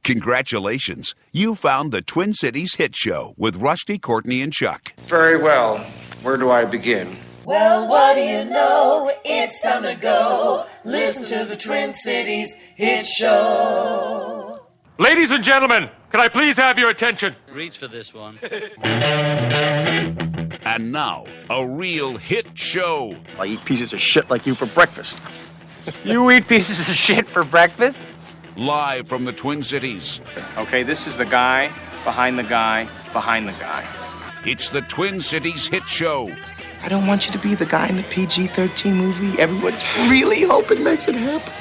Congratulations. You found the Twin Cities Hit Show with Rusty, Courtney, and Chuck. Very well. Where do I begin? Well, what do you know? It's time to go. Listen to the Twin Cities Hit Show. Ladies and gentlemen, can I please have your attention? Reach for this one. And now, a real hit show. I eat pieces of shit like you for breakfast. You eat pieces of shit for breakfast? Live from the Twin Cities. Okay, this is the guy behind the guy behind the guy. It's the Twin Cities Hit Show. I don't want you to be the guy in the PG-13 movie everyone's really hoping makes it happen.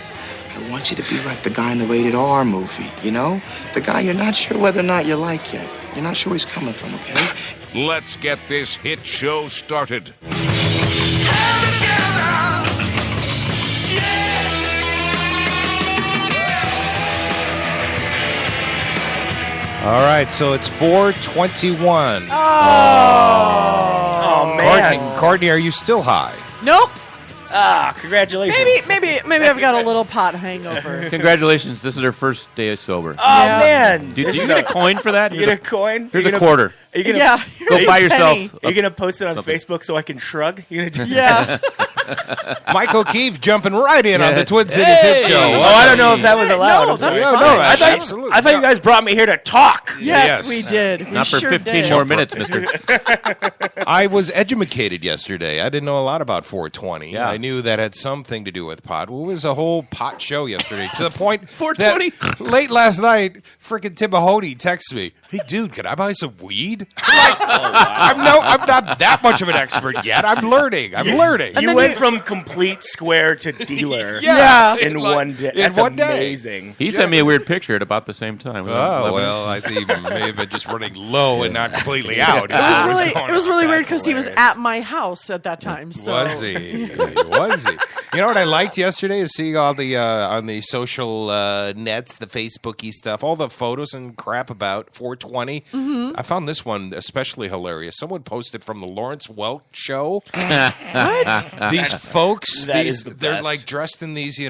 I want you to be like the guy in the rated R movie, you know? The guy you're not sure whether or not you like yet. You're not sure where he's coming from, okay? Let's get this hit show started. All right, so it's 4:21. Oh man. Courtney, are you still high? Nope. Congratulations. Maybe I've got a little pot hangover. Congratulations, this is her first day sober. Oh man. Did you get a coin for that? You get a coin? Here's a quarter. Are you gonna, Yeah. Go buy yourself. Are you gonna post it on Facebook so I can shrug? You gonna do Yes. Mike O'Keefe jumping right in on the Twin Cities Hit Show. Oh, I don't know if that was allowed. No, I'm sorry. that's fine. Absolutely. I thought you guys brought me here to talk. Yes, we did. Not for sure 15 did. more minutes, mister. I was educated yesterday. I didn't know a lot about 420. Yeah. I knew that had something to do with pot. Well, it was a whole pot show yesterday to the point 420? that late last night, frickin' Tim Mahoney texts me, "Hey, dude, can I buy some weed?" I'm like, I'm not that much of an expert yet. I'm learning. You went from complete square to dealer Yeah. in one day. in That's one day. amazing. He sent me a weird picture at about the same time. Oh, well, I think he may have been just running low and not completely out. It was really weird because he was at my house at that time. So. Was he? Was he? You know what I liked yesterday is seeing all the on the social nets, the Facebooky stuff, all the photos and crap about 420. Mm-hmm. I found this one especially hilarious. Someone posted from the Lawrence Welk show. What? These folks, That is the they're best. like dressed in these,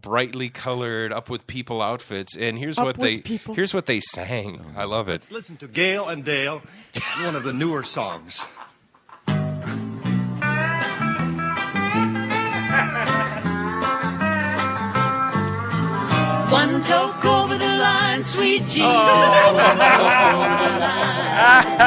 brightly colored up with people outfits, and here's Up what with people. here's what they sang. I love it. Let's listen to Gail and Dale, one of the newer songs. One toke over the line, sweet Jesus. One toke over the line.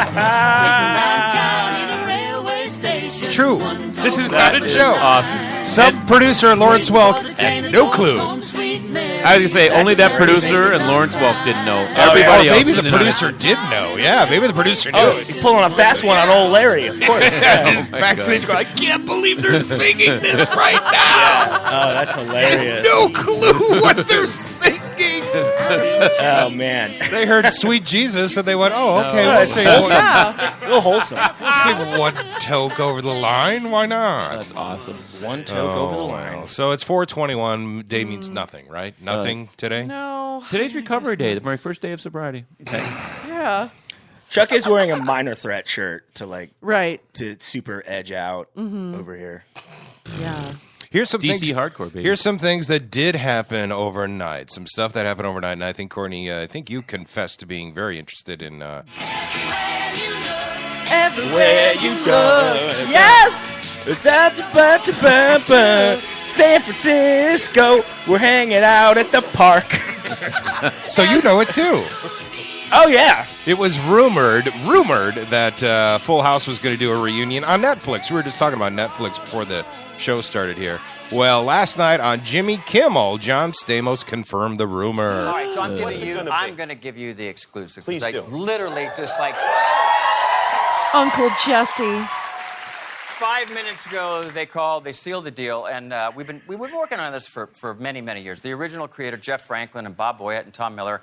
Sitting downtown in a railway station. True. One This is toke not over a the joke. line. Some producer Lawrence Welk Waiting for the train had to no go clue. home, sweet Mary. I was going to say, only that That's producer the and Lawrence Welk didn't know. Or Everybody else maybe was the in on it. producer did know. Yeah, maybe the producer knew Oh, it. he's pulling a fast one on old Larry, of course. Just backstage going, I can't believe they're singing this right now. Oh, that's hilarious. No clue what they're singing. Oh, man. They heard Sweet Jesus and they went, oh, okay, No, we'll it's sing wholesome. one. Yeah. Real wholesome. We'll sing one toke over the line. Why not? That's awesome. One toke over the line. Well, so it's 421. Day means nothing, right? Nothing today? No. Today's recovery day, my first day of sobriety. Yeah. Chuck is wearing a minor threat shirt to Right. to super edge out over here. Yeah. Here's some DC things. hardcore, baby. Here's some things that did happen overnight. Some stuff that happened overnight, and I think Courtney, I think you confessed to being very interested in. Everywhere you go. Yes. San Francisco, we're hanging out at the park. So you know it too. Oh yeah, It was rumored that Full House was going to do a reunion on Netflix. We were just talking about Netflix before the show started here. Well, last night on Jimmy Kimmel, John Stamos confirmed the rumor. All right, so I'm going to give you the exclusive. Please do. Literally, just like Uncle Jesse. 5 minutes ago, they called, they sealed the deal, and we've been working on this for many, many years. The original creator, Jeff Franklin, and Bob Boyett, and Tom Miller.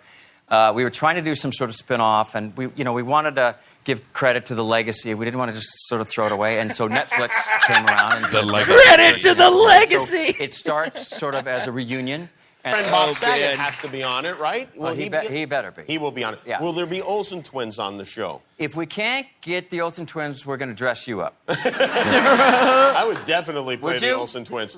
We were trying to do some sort of spin-off, and we wanted to give credit to the legacy. We didn't want to just sort of throw it away, and so Netflix came around and The said, legacy. Credit to the legacy. So it starts sort of as a reunion, Friend Bob Saget has to be on it, right? Well, he better be. He will be on it. Yeah. Will there be Olsen twins on the show? If we can't get the Olsen twins, we're going to dress you up. I would definitely play Would the you? Olsen twins.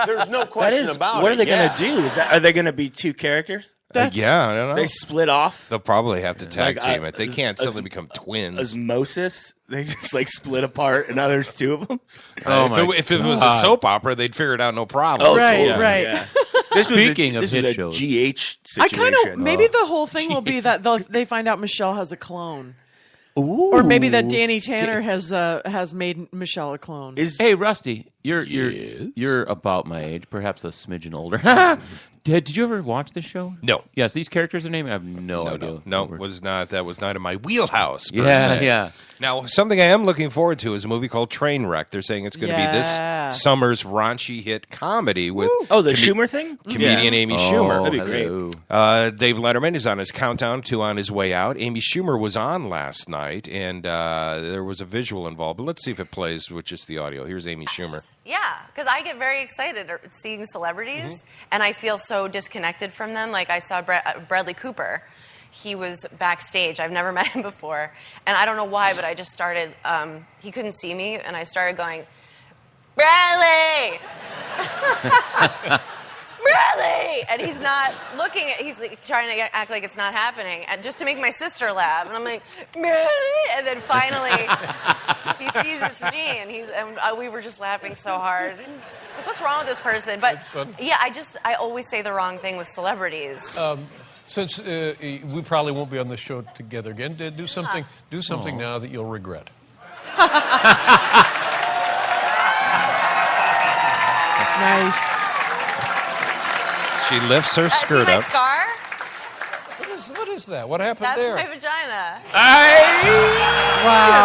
There's no question about it. What are they yeah. going to do? Are they going to be two characters? Yeah, I don't know. They split off. They'll probably have to tag Like, team it. They can't suddenly become twins. Osmosis. They just like split apart, and now there's two of them. If it was a soap opera, they'd figure it out no problem. Oh, right, totally. right. Yeah. Speaking of this hit was a shows. GH I situation. kind of maybe the whole thing will be that they find out Michelle has a clone. Or maybe that Danny Tanner has made Michelle a clone. Hey, Rusty, you're about my age, perhaps a smidgen older. Did you ever watch this show? No. Yes, these characters are named. I have no idea. No, was not. That was not in my wheelhouse. Per Yeah, se. yeah. Now, something I am looking forward to is a movie called Trainwreck. They're saying it's going to be this summer's raunchy hit comedy with the Schumer thing? comedian Amy Schumer. That'd be great. Dave Letterman is on his countdown to On His Way Out. Amy Schumer was on last night, and there was a visual involved. But let's see if it plays with just the audio. Here's Amy Schumer. Yeah, because I get very excited seeing celebrities, and I feel so disconnected from them. Like I saw Bradley Cooper. He was backstage. I've never met him before. And I don't know why, but I just started, he couldn't see me, and I started going, Bradley! Bradley! And he's not looking at, he's like trying to act like it's not happening, and just to make my sister laugh. And I'm like, Bradley! And then finally, he sees it's me, and we were just laughing so hard. It's like, what's wrong with this person? But yeah, I always say the wrong thing with celebrities. Since we probably won't be on the show together again, do something now that you'll regret. Nice. She lifts her skirt up. Scar? What is that? What happened That's there? my vagina. Wow.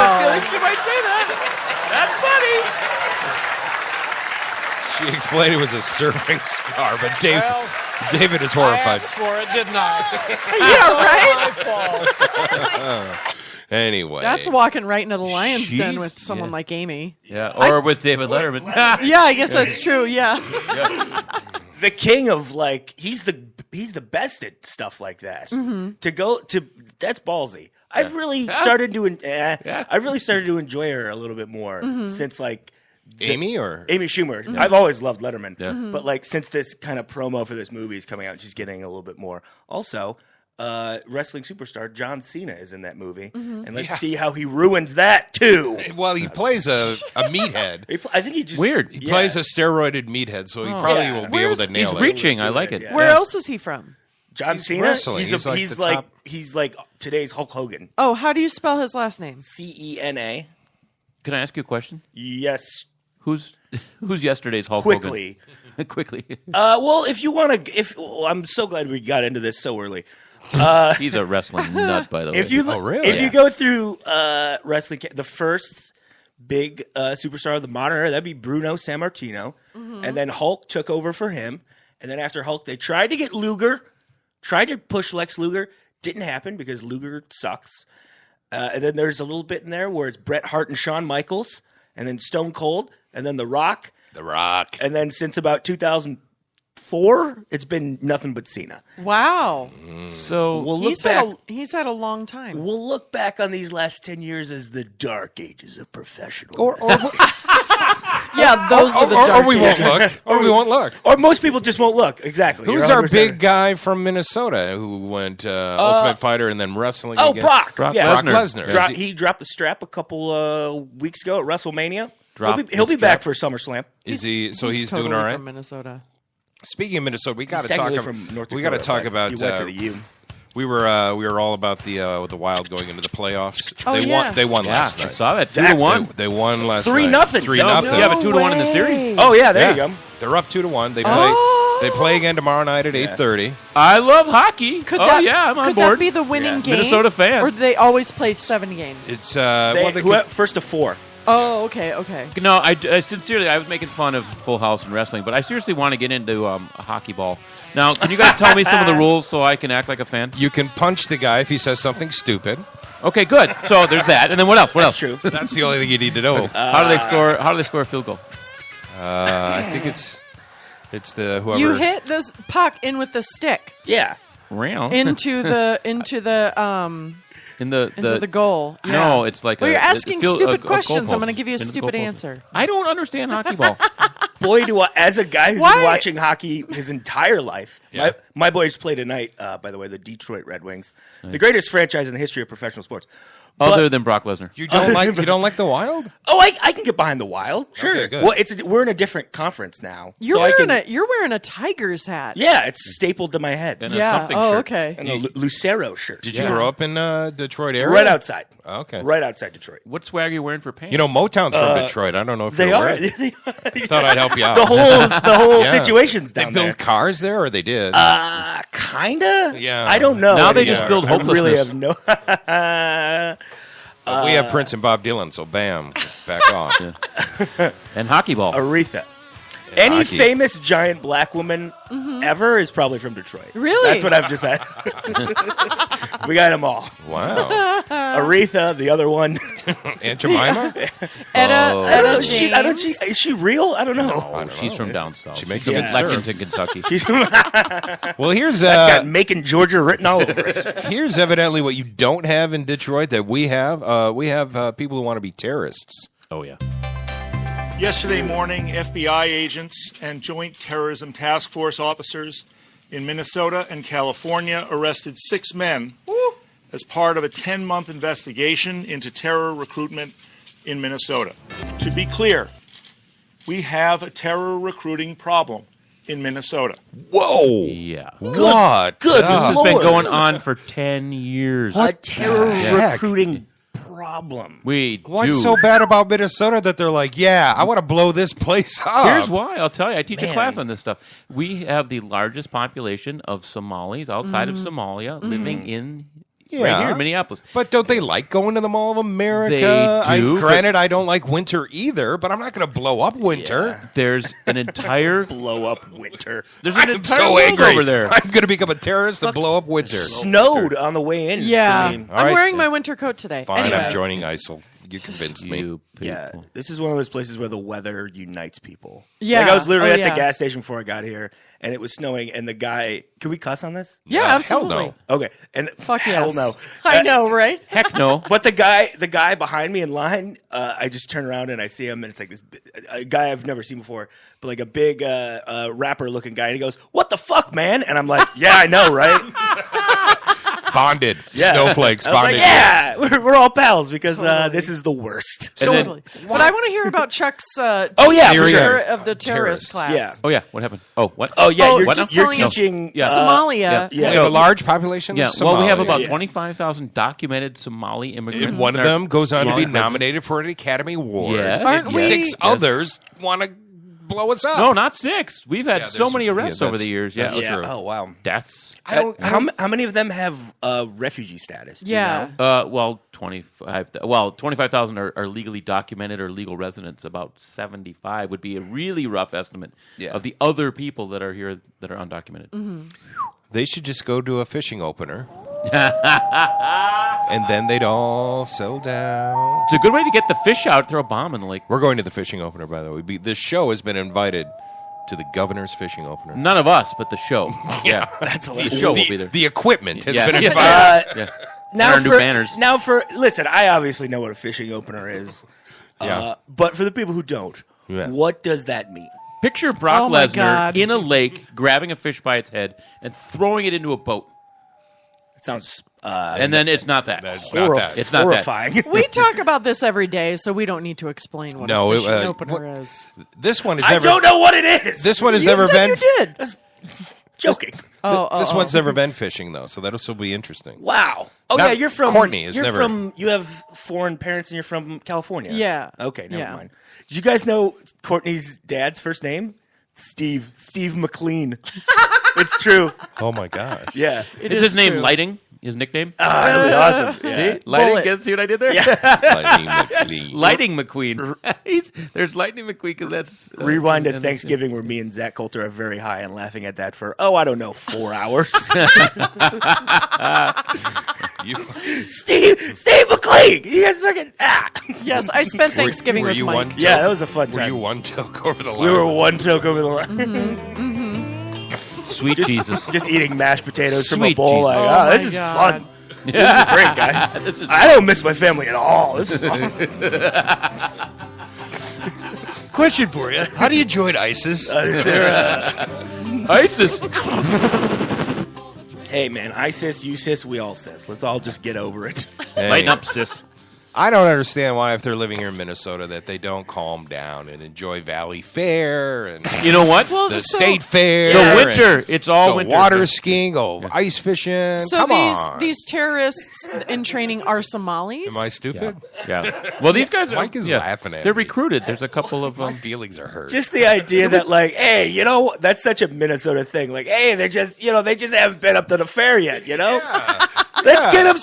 I feel like you might say that. That's funny. She explained it was a serving scar, but David is horrified. I asked for it, didn't I? Yeah, right? My fault. Anyway. That's walking right into the lion's den with someone like Amy. Yeah, or with David Letterman. Yeah, I guess that's true. Yeah. The king of he's the best at stuff like that. Mm-hmm. That's ballsy. I've really started to enjoy her a little bit more since Amy Schumer. Mm-hmm. I've always loved Letterman, Mm-hmm. but since this kind of promo for this movie is coming out, she's getting a little bit more. Also, wrestling superstar John Cena is in that movie, and let's see how he ruins that too. Well, he plays a meathead. I think he just Weird. He plays a steroided meathead, so he probably will be able to nail He's it. reaching. I like it. Yeah. Where else is he from? John He's Cena. wrestling. He's like today's Hulk Hogan. Oh, how do you spell his last name? Cena. Can I ask you a question? Yes. Who's yesterday's Hulk Quickly. Hogan? Quickly. Well, if you want to, I'm so glad we got into this so early. He's a wrestling nut, by the way. If you you go through wrestling, the first big superstar of the modern era, that'd be Bruno Sammartino, and then Hulk took over for him, and then after Hulk, they tried to get Luger, tried to push Lex Luger, didn't happen because Luger sucks, and then there's a little bit in there where it's Bret Hart and Shawn Michaels, and then Stone Cold, and then The Rock, and then since about 2004, it's been nothing but Cena. Wow. So we'll look back. He's had a long time. We'll look back on these last 10 years as the dark ages of professional. Yeah, those are the dark or we won't ages. look. Or we won't look. Or most people just won't look. Exactly. Who's You're our 100% big guy from Minnesota who went Ultimate Fighter and then wrestling Oh, again? Brock. Brock Lesnar. He dropped the strap a couple weeks ago at WrestleMania. Dropped He'll be his back strap. for SummerSlam. Is he? So he's totally doing all right. From Minnesota. Speaking of Minnesota, we got to Technically talk. from North We got to Dakota, talk but about. he went to the U. We were all about the Wild going into the playoffs. Oh, they yeah. won. They won Yeah, last I night. saw that. Exactly. 2-1. They won last 3-0. night. 3-0. Yeah, but 2-1 in the series. Oh yeah, there you go. They're up 2-1. They play. They play again tomorrow night at 8:30. I love hockey. Could oh that, yeah, I'm on could board. that be the winning game? Minnesota fan. Or do they always play 7 games? It's First to 4. Oh, okay. No, I sincerely, I was making fun of Full House and wrestling, but I seriously want to get into a hockey ball. Now, can you guys tell me some of the rules so I can act like a fan? You can punch the guy if he says something stupid. Okay, good. So there's that, and then what else? What else? True. That's the only thing you need to know. How do they score? How do they score a field goal? I think it's. It's the whoever. You hit this puck in with the stick Yeah. Round. into the into the goal. Yeah. No, it's like well, you're it asking feels- stupid a questions. goalpost. I'm going to give you a In the stupid goalpost. answer. I don't understand hockey ball. Boy, do I, as a guy who's Why? been watching hockey his entire life, Yeah. my boys play tonight, by the way, the Detroit Red Wings, the greatest franchise in the history of professional sports. Other than Brock Lesnar. You don't like the Wild? Oh, I can get behind the Wild. Sure. Okay, good. Well, we're in a different conference now. You're so I wearing can, you're wearing a Tiger's hat. Yeah, it's stapled to my head. And a Yeah. something Oh, shirt. okay. And a Lucero shirt. Did you grow up in Detroit area? Right outside. Okay. Right outside Detroit. What swag are you wearing for pants? You know, Motown's from Detroit. I don't know if They you're are. aware. Thought I'd help you out. The whole Yeah. situation's They down build there. cars there, or they did? Kinda. Yeah. I don't know. Now they anymore. just build I really hopelessness. have no. But we have Prince and Bob Dylan, so bam, back off. And hockey ball. Aretha. Any hockey. famous giant black woman ever is probably from Detroit. Really? That's what I've decided. We got them all. Wow. Aretha, the other one. Aunt Jemima? Etta I don't know. James. Is she real? I don't know. Oh, she's from down south. She makes She's from good syrup. Lexington, Kentucky. Well, here's That's got Macon, Georgia written all over it. here's evidently what you don't have in Detroit that we have. We have people who want to be terrorists. Oh, yeah. Yesterday morning, FBI agents and Joint Terrorism Task Force officers in Minnesota and California arrested 6 men as part of a 10-month investigation into terror recruitment in Minnesota. To be clear, we have a terror recruiting problem in Minnesota. Whoa. Yeah. What? Good This has Lord. been going on for 10 years. A terror heck? recruiting problem. What's so bad about Minnesota that they're like, yeah, I want to blow this place up? Here's why. I'll tell you. I teach a Man. class on this stuff. We have the largest population of Somalis outside of Somalia living in right here in Minneapolis. But don't they like going to the Mall of America? They do, Granted, I don't like winter either, but I'm not going to blow up winter. There's an entire Blow up winter. there's an I'm entire so world angry. over there. I'm going to become a terrorist and blow up winter. Snowed on the way in. Yeah. I mean, All I'm right. wearing my winter coat today. Fine, Anyway. I'm joining ISIL. You convinced me. You people. yeah, this is one of those places where the weather unites people. Yeah. Like I was literally Oh, at yeah. the gas station before I got here, and it was snowing, and the guy. Can we cuss on this? Yeah, Hell absolutely. no. Okay. And Fuck hell yes. no. I know, right? Heck no. But the guy behind me in line, I just turn around and I see him, and it's like this a guy I've never seen before, but like a big rapper-looking guy, and he goes, "What the fuck, man?" And I'm like, "Yeah, I know, right?" Bonded. Yeah. Snowflakes. I was Bonded. like, "Yeah, we're all pals because this is the worst." Totally. But I want to hear about Chuck's Oh, yeah, for teacher sure. of the terrorist class. Yeah. Oh, yeah. What happened? Oh, what? Oh yeah, Oh, you're, what just you're telling us- teaching Yeah. Somalia. Yeah. Yeah. We have a large population Yeah, of well, we have Somali. about Yeah. 25,000 documented Somali immigrants. And one of in our them goes on to law be enforcement. nominated for an Academy Award. Yes. Aren't And we- 6 Yes. others want to blow us up. No, not 6. We've had Yeah, so there's- many arrests yeah, over the that's- years. Yeah, that's Yeah. true. Oh wow. deaths. How many of them have refugee status? Do you Yeah. know? Well, 25,000 are legally documented or legal residents. About 75 would be a really rough estimate Yeah. of the other people that are here that are undocumented. They should just go to a fishing opener. And then they'd all settle down. It's a good way to get the fish out. Throw a bomb in the lake. We're going to the fishing opener, by the way. This show has been invited to the governor's fishing opener. None of us, but the show. Yeah, That's the hilarious. show will be there. The equipment has Yeah. been Yeah. invited. Yeah. Now Our new for banners. listen, I obviously know what a fishing opener is. Yeah. But for the people who don't, Yeah. what does that mean? Picture Brock Oh, my Lesnar God. in a lake, grabbing a fish by its head and throwing it into a boat. It sounds And then it's not that. It's not that. It's not that. horrifying. We talk about this every day, so we don't need to explain what No, a fishing it- opener is. This one has I never. don't know what it is. This one has You never said been. you did. Joking. This one's never been fishing though, so that'll still be interesting. Wow. Oh Not- yeah, you're from Courtney is you're never- from you have foreign parents and you're from California. Yeah. Okay, never Yeah. mind. Did you guys know Courtney's dad's first name? Steve McLean. It's true. Oh my gosh. Yeah. It Is is his name true. Lighting? his nickname. That was awesome. Yeah. See? Lighting, Bullet. see what I did there? Lightning McQueen. Lighting McQueen. There's Lightning McQueen because that's... Rewind to Thanksgiving where me and Zach Coulter are very high and laughing at that for, I don't know, 4 hours. Steve McLean! You guys fucking... Yes, I spent Thanksgiving with Mike. Yeah, that was a fun time. Were you one toke over the line? We were one toke over the line. Sweet Jesus. Just eating mashed potatoes from a Sweet bowl. Jesus. Like, Oh this my is God. fun. This is great, guys. I don't miss my family at all. This is fun. Question for you. How do you join ISIS? ISIS. Hey, man, I sis, you sis, we all sis. Let's all just get over it. Hey. Lighten up, sis. I don't understand why, if they're living here in Minnesota, that they don't calm down and enjoy Valley Fair and You know what? the State Fair. The winter. and It's all go winter. water skiing, go ice fishing. So Come on. these terrorists in training are Somalis? Am I stupid? Yeah. Well, these guys are... Mike is laughing at They're me. recruited. There's a couple of... My feelings are hurt. Just the idea that, like, hey, you know, that's such a Minnesota thing. Like, hey, they're just, they just haven't been up to the fair yet, you know? Yeah. Let's get them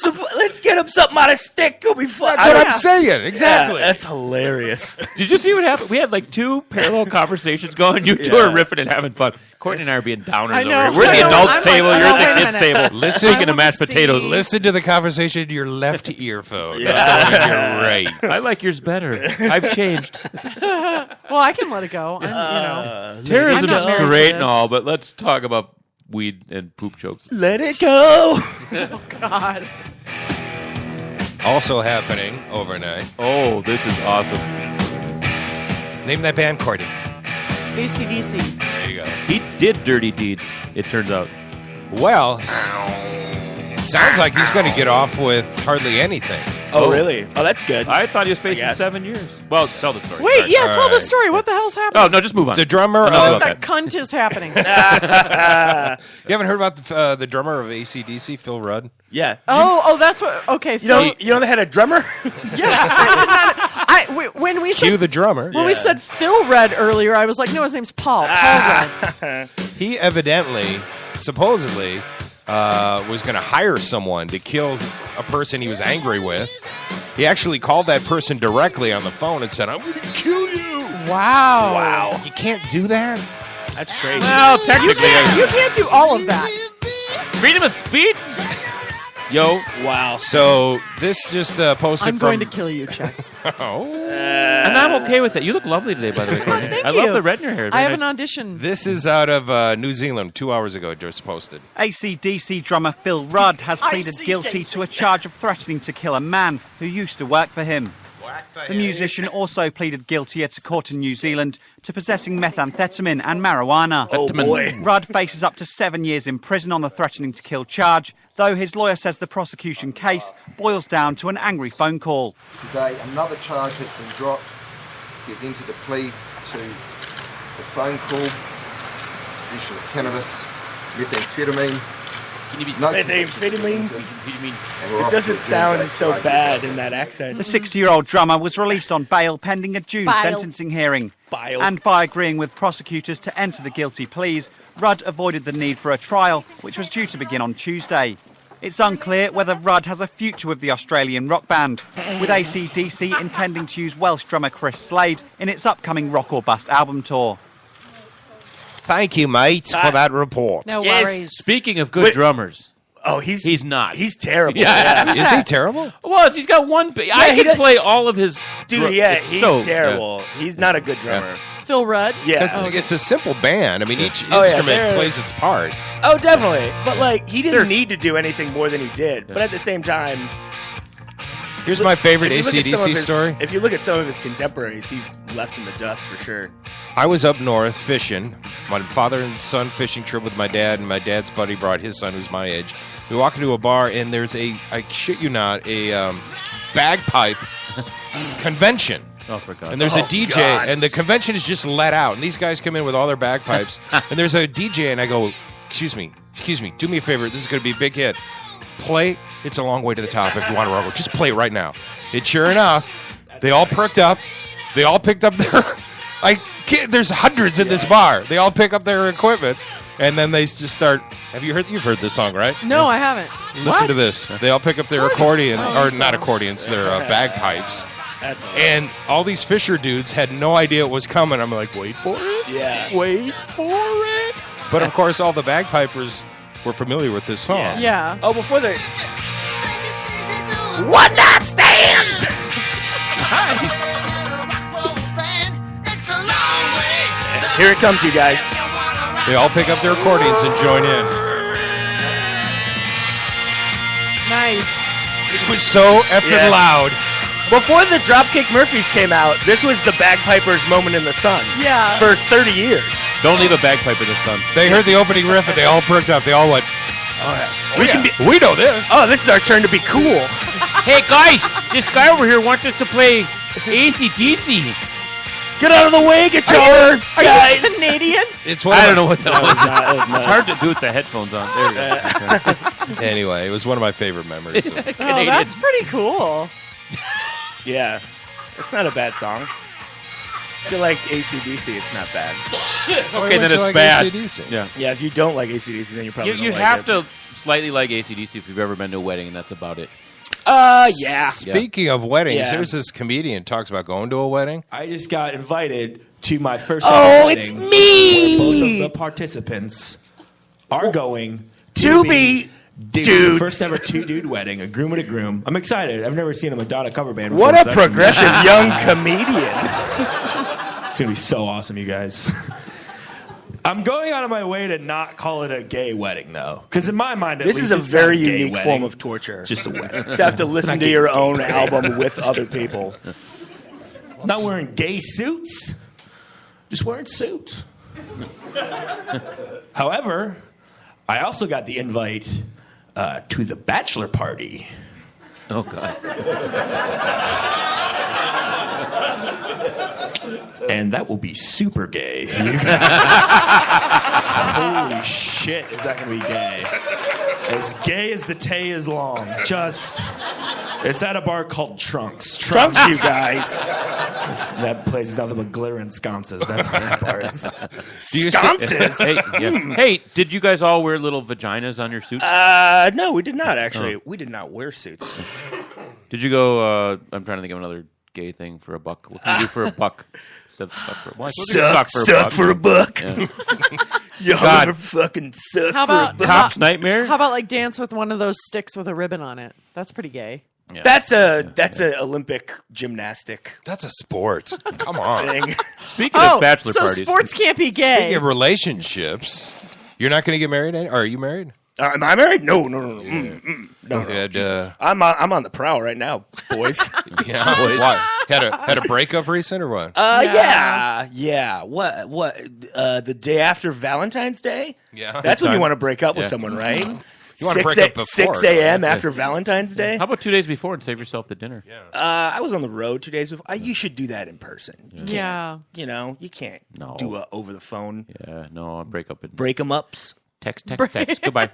something out of stick. It'll be fun. That's what I'm saying. Exactly. Yeah, that's hilarious. Did you see what happened? We had like two parallel conversations going. You two are riffing and having fun. Courtney and I are being downers I know. over here. We're the I know. adults I'm table. like, You're oh, at wait a the kids minute. table. Listen, Speaking of mashed potatoes. Listen to the conversation to your left earphone. Yeah. Not the one in your right. I like yours better. I've changed. Well, I can let it go. I'm, Terrorism I'm is not married to great and this. all, but let's talk about weed and poop jokes. Let it go. Oh, God. Also happening overnight. Oh, this is awesome. Name that band, Courtney. AC/DC. There you go. He did dirty deeds, it turns out. Well, sounds like he's going to get off with hardly anything. Oh, really? Oh, that's good. I thought he was facing guess. 7 years. Well, tell the story. Wait, Sorry. yeah, tell the right. story. What the hell's happening? Oh, no, just move on. The drummer Enough of... about That cunt is happening. You haven't heard about the drummer of AC/DC, Phil Rudd? Yeah. Oh, that's what. Okay, Phil. You know they had a drummer? When we Cue said the drummer. when we said Phil Rudd earlier, I was like, no, his name's Paul. Paul Rudd. He evidently, supposedly, was going to hire someone to kill a person he was angry with. He actually called that person directly on the phone and said, "I'm going to kill you." Wow. Wow. You can't do that. That's crazy. Well, technically, You can't do all of that. freedom of speech. Yo, Wow. So this just posted I'm from... going to kill you, Chuck. Oh. and I'm okay with it. You look lovely today, by the way, Courtney. Thank I you. love the red in your hair. I have Very an nice. audition. This is out of New Zealand 2 hours ago. It just posted. AC/DC drummer Phil Rudd has pleaded guilty to a charge of threatening to kill a man who used to work for him. The musician also pleaded guilty at a court in New Zealand to possessing methamphetamine and marijuana. Oh, boy. Rudd faces up to 7 years in prison on the threatening to kill charge, though his lawyer says the prosecution case boils down to an angry phone call. Today, another charge has been dropped. He has entered a plea to the phone call, possession of cannabis, methamphetamine. Methamphetamine? It doesn't sound so bad in that accent. The 60-year-old drummer was released on bail pending a June sentencing hearing. And by agreeing with prosecutors to enter the guilty pleas, Rudd avoided the need for a trial, which was due to begin on Tuesday. It's unclear whether Rudd has a future with the Australian rock band, with AC/DC intending to use Welsh drummer Chris Slade in its upcoming Rock or Bust album tour. Thank you, mate, for that report. No worries. Speaking of good drummers. Oh, he's not. He's terrible. Yeah. Is he terrible? Well, he's got one. I he can play all of his. Dude, he's terrible. He's not a good drummer. Phil Rudd? Yeah. It's a simple band. I mean, each Oh, yeah, instrument they're- plays its part. Oh, definitely. But, like, he didn't need to do anything more than he did. But at the same time... Here's my favorite if you look at some AC/DC of his- story. If you look at some of his contemporaries, he's left in the dust for sure. I was up north fishing. My father and son fishing trip with my dad, and my dad's buddy brought his son, who's my age. We walk into a bar, and there's I shit you not, a bagpipe convention. Oh, for God. And there's a DJ, and the convention is just let out. And these guys come in with all their bagpipes. And there's a DJ, and I go, excuse me, do me a favor. This is going to be a big hit. Play It's a Long Way to the Top if you want to rock. Just play it right now. And sure enough, they all perked up. They all picked up their... there's hundreds in this bar. They all pick up their equipment. And then they just start. You've heard this song, right? No, I haven't. Listen to this. They all pick up their accordion, or not accordions, their bagpipes. That's awesome. And all these Fisher dudes had no idea it was coming. I'm like, wait for it? Yeah. Wait for it. But of course, all the bagpipers were familiar with this song. Yeah. Oh, before the one night stands. Here it comes, you guys. They all pick up their accordions and join in. Nice. It was so effing loud. Before the Dropkick Murphys came out, this was the bagpipers' moment in the sun. Yeah. For 30 years. Don't leave a bagpipe in the sun. They heard the opening riff and they all perked up. They all went, we know this. Oh, this is our turn to be cool. Hey, guys, this guy over here wants us to play AC/DC. Get out of the way, guitar, Are guys. you Canadian? It's I don't know what that was. not. It's hard to do with the headphones on. There you go. Anyway, it was one of my favorite memories. So. Oh, that's pretty cool. Yeah. It's not a bad song. If you like AC/DC, it's not bad. Okay, then it's bad. AC/DC? Yeah. Yeah, if you don't like AC/DC, then you probably You don't have like to slightly like AC/DC if you've ever been to a wedding, and that's about it. Yeah. Speaking of weddings, Yeah. there's this comedian talks about going to a wedding. I just got invited to my first it's wedding. me! Where both of the participants are going To be the dudes. first ever two-dude wedding, a groom and a groom. I'm excited. I've never seen a Madonna cover band before. What so a that's progressive amazing. young comedian. It's going to be so awesome, you guys. I'm going out of my way to not call it a gay wedding, though. Because in my mind, at This least, is a it's not very gay unique wedding. form of torture. It's just a wedding. To have to listen to your own album with other people. Not wearing gay suits. Just wearing suits. However, I also got the invite to the bachelor party. Oh, God. And that will be super gay. You guys. Holy shit, is that going to be gay? As gay as the tay is long. It's at a bar called Trunks. Trunks, you guys. That place is nothing but glitter and sconces. That's what that bar is. Sconces? Hey, did you guys all wear little vaginas on your suits? No, we did not, actually. We did not wear suits. Did you go, I'm trying to think of another gay thing for a buck. What can you do for a buck? Suck for a buck. Yeah. You God. fucking suck How for a about buck. Cop's nightmare? How about like dance with one of those sticks with a ribbon on it? That's pretty gay. Yeah. That's a Olympic gymnastic That's a sport. Come on. thing. Speaking of bachelor so parties. sports can't be gay. Speaking of relationships, you're not going to get married? Are you married? Am I married? No. No. You had, I'm on the prowl right now, boys. yeah. Why? Had a breakup recent or what? Yeah. What? The day after Valentine's Day? Yeah. That's when you want to break up with Yeah. someone, right? You want to break up before. 6 a.m. after Valentine's Day? How about 2 days before and save yourself the dinner? Yeah. I was on the road 2 days before. You should do that in person. You can't, Yeah. you can't No. do a over the phone. Yeah, no, break up and Break 'em ups. text. Goodbye.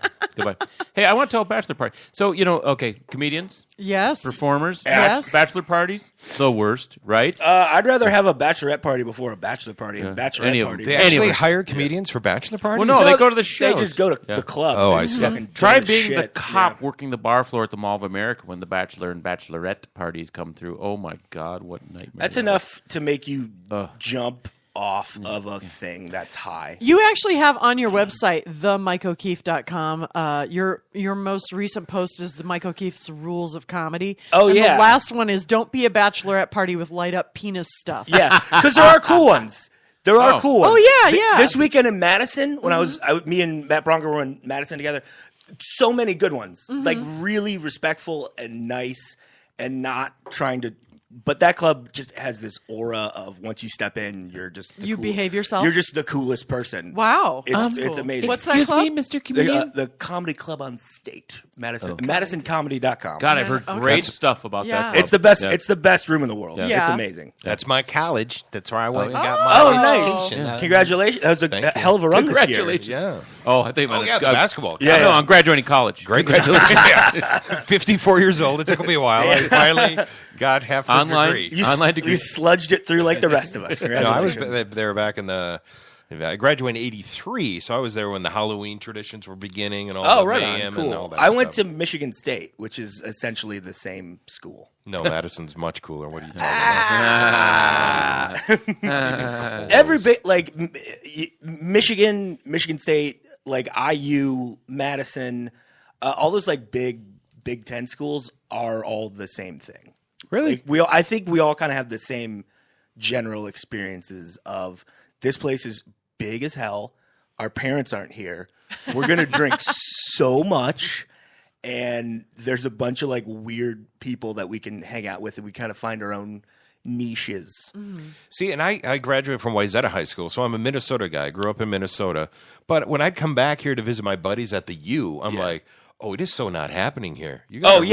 Hey, I want to tell a bachelor party. So, okay, comedians, Yes. performers, Yes. bachelor parties, the worst, right? I'd rather have a bachelorette party before a bachelor party. Yeah. Bachelorette Any of parties. They actually hire comedians for bachelor parties? Well, no, they go to the shows. They just go to the club. Oh, They I just see. fucking Try do being shit. the cop working the bar floor at the Mall of America when the bachelor and bachelorette parties come through. Oh, my God, what a nightmare. That's that enough to make you Ugh. jump off of a thing that's high. You actually have on your website, themikeo'keefe.com, your most recent post is the Mike O'Keefe's Rules of Comedy. Oh, and yeah. the last one is don't be a bachelorette party with light up penis stuff. Yeah, because there are cool ones. There are Oh. cool ones. Oh, yeah. This weekend in Madison, when me and Matt Bronco were in Madison together, so many good ones. Like really respectful and nice and not trying to. But that club just has this aura of once you step in, you're just You behave yourself? You're just the coolest person. Wow. It's Cool. amazing. What's that club? Mr. Comedian? The Comedy Club on State, Madison, MadisonComedy.com. God, I've heard great stuff about Yeah. that club. It's the best. Yeah. It's the best room in the world. Yeah. It's amazing. That's my college. That's where I went and yeah. got my Oh, nice! education. Congratulations. That was Thank a you. hell of a run this year. Congratulations. Yeah. Oh, I think Oh, yeah, the basketball. Yeah, No, yeah. I'm graduating college. Great graduation. 54 years old. It took me a while. I finally got half the Online? degree. Online degree. You sludged it through like the rest of us. No, I was Congratulations. they were back in the I graduated in '83, so I was there when the Halloween traditions were beginning and all Oh, the right mayhem on. Cool. and all that I went to stuff. Michigan State, which is essentially the same school. No, Madison's much cooler. What are you talking about? Every bit like Michigan State, like IU, Madison, all those like Big Ten schools are all the same thing. Really? Like, I think we all kind of have the same general experiences of this place is big as hell. Our parents aren't here. We're gonna drink so much. And there's a bunch of like weird people that we can hang out with, and we kind of find our own niches. See, and I graduated from Wayzata High School, so I'm a Minnesota guy. I grew up in Minnesota. But when I'd come back here to visit my buddies at the U, I'm like, oh, it is so not happening here. You gotta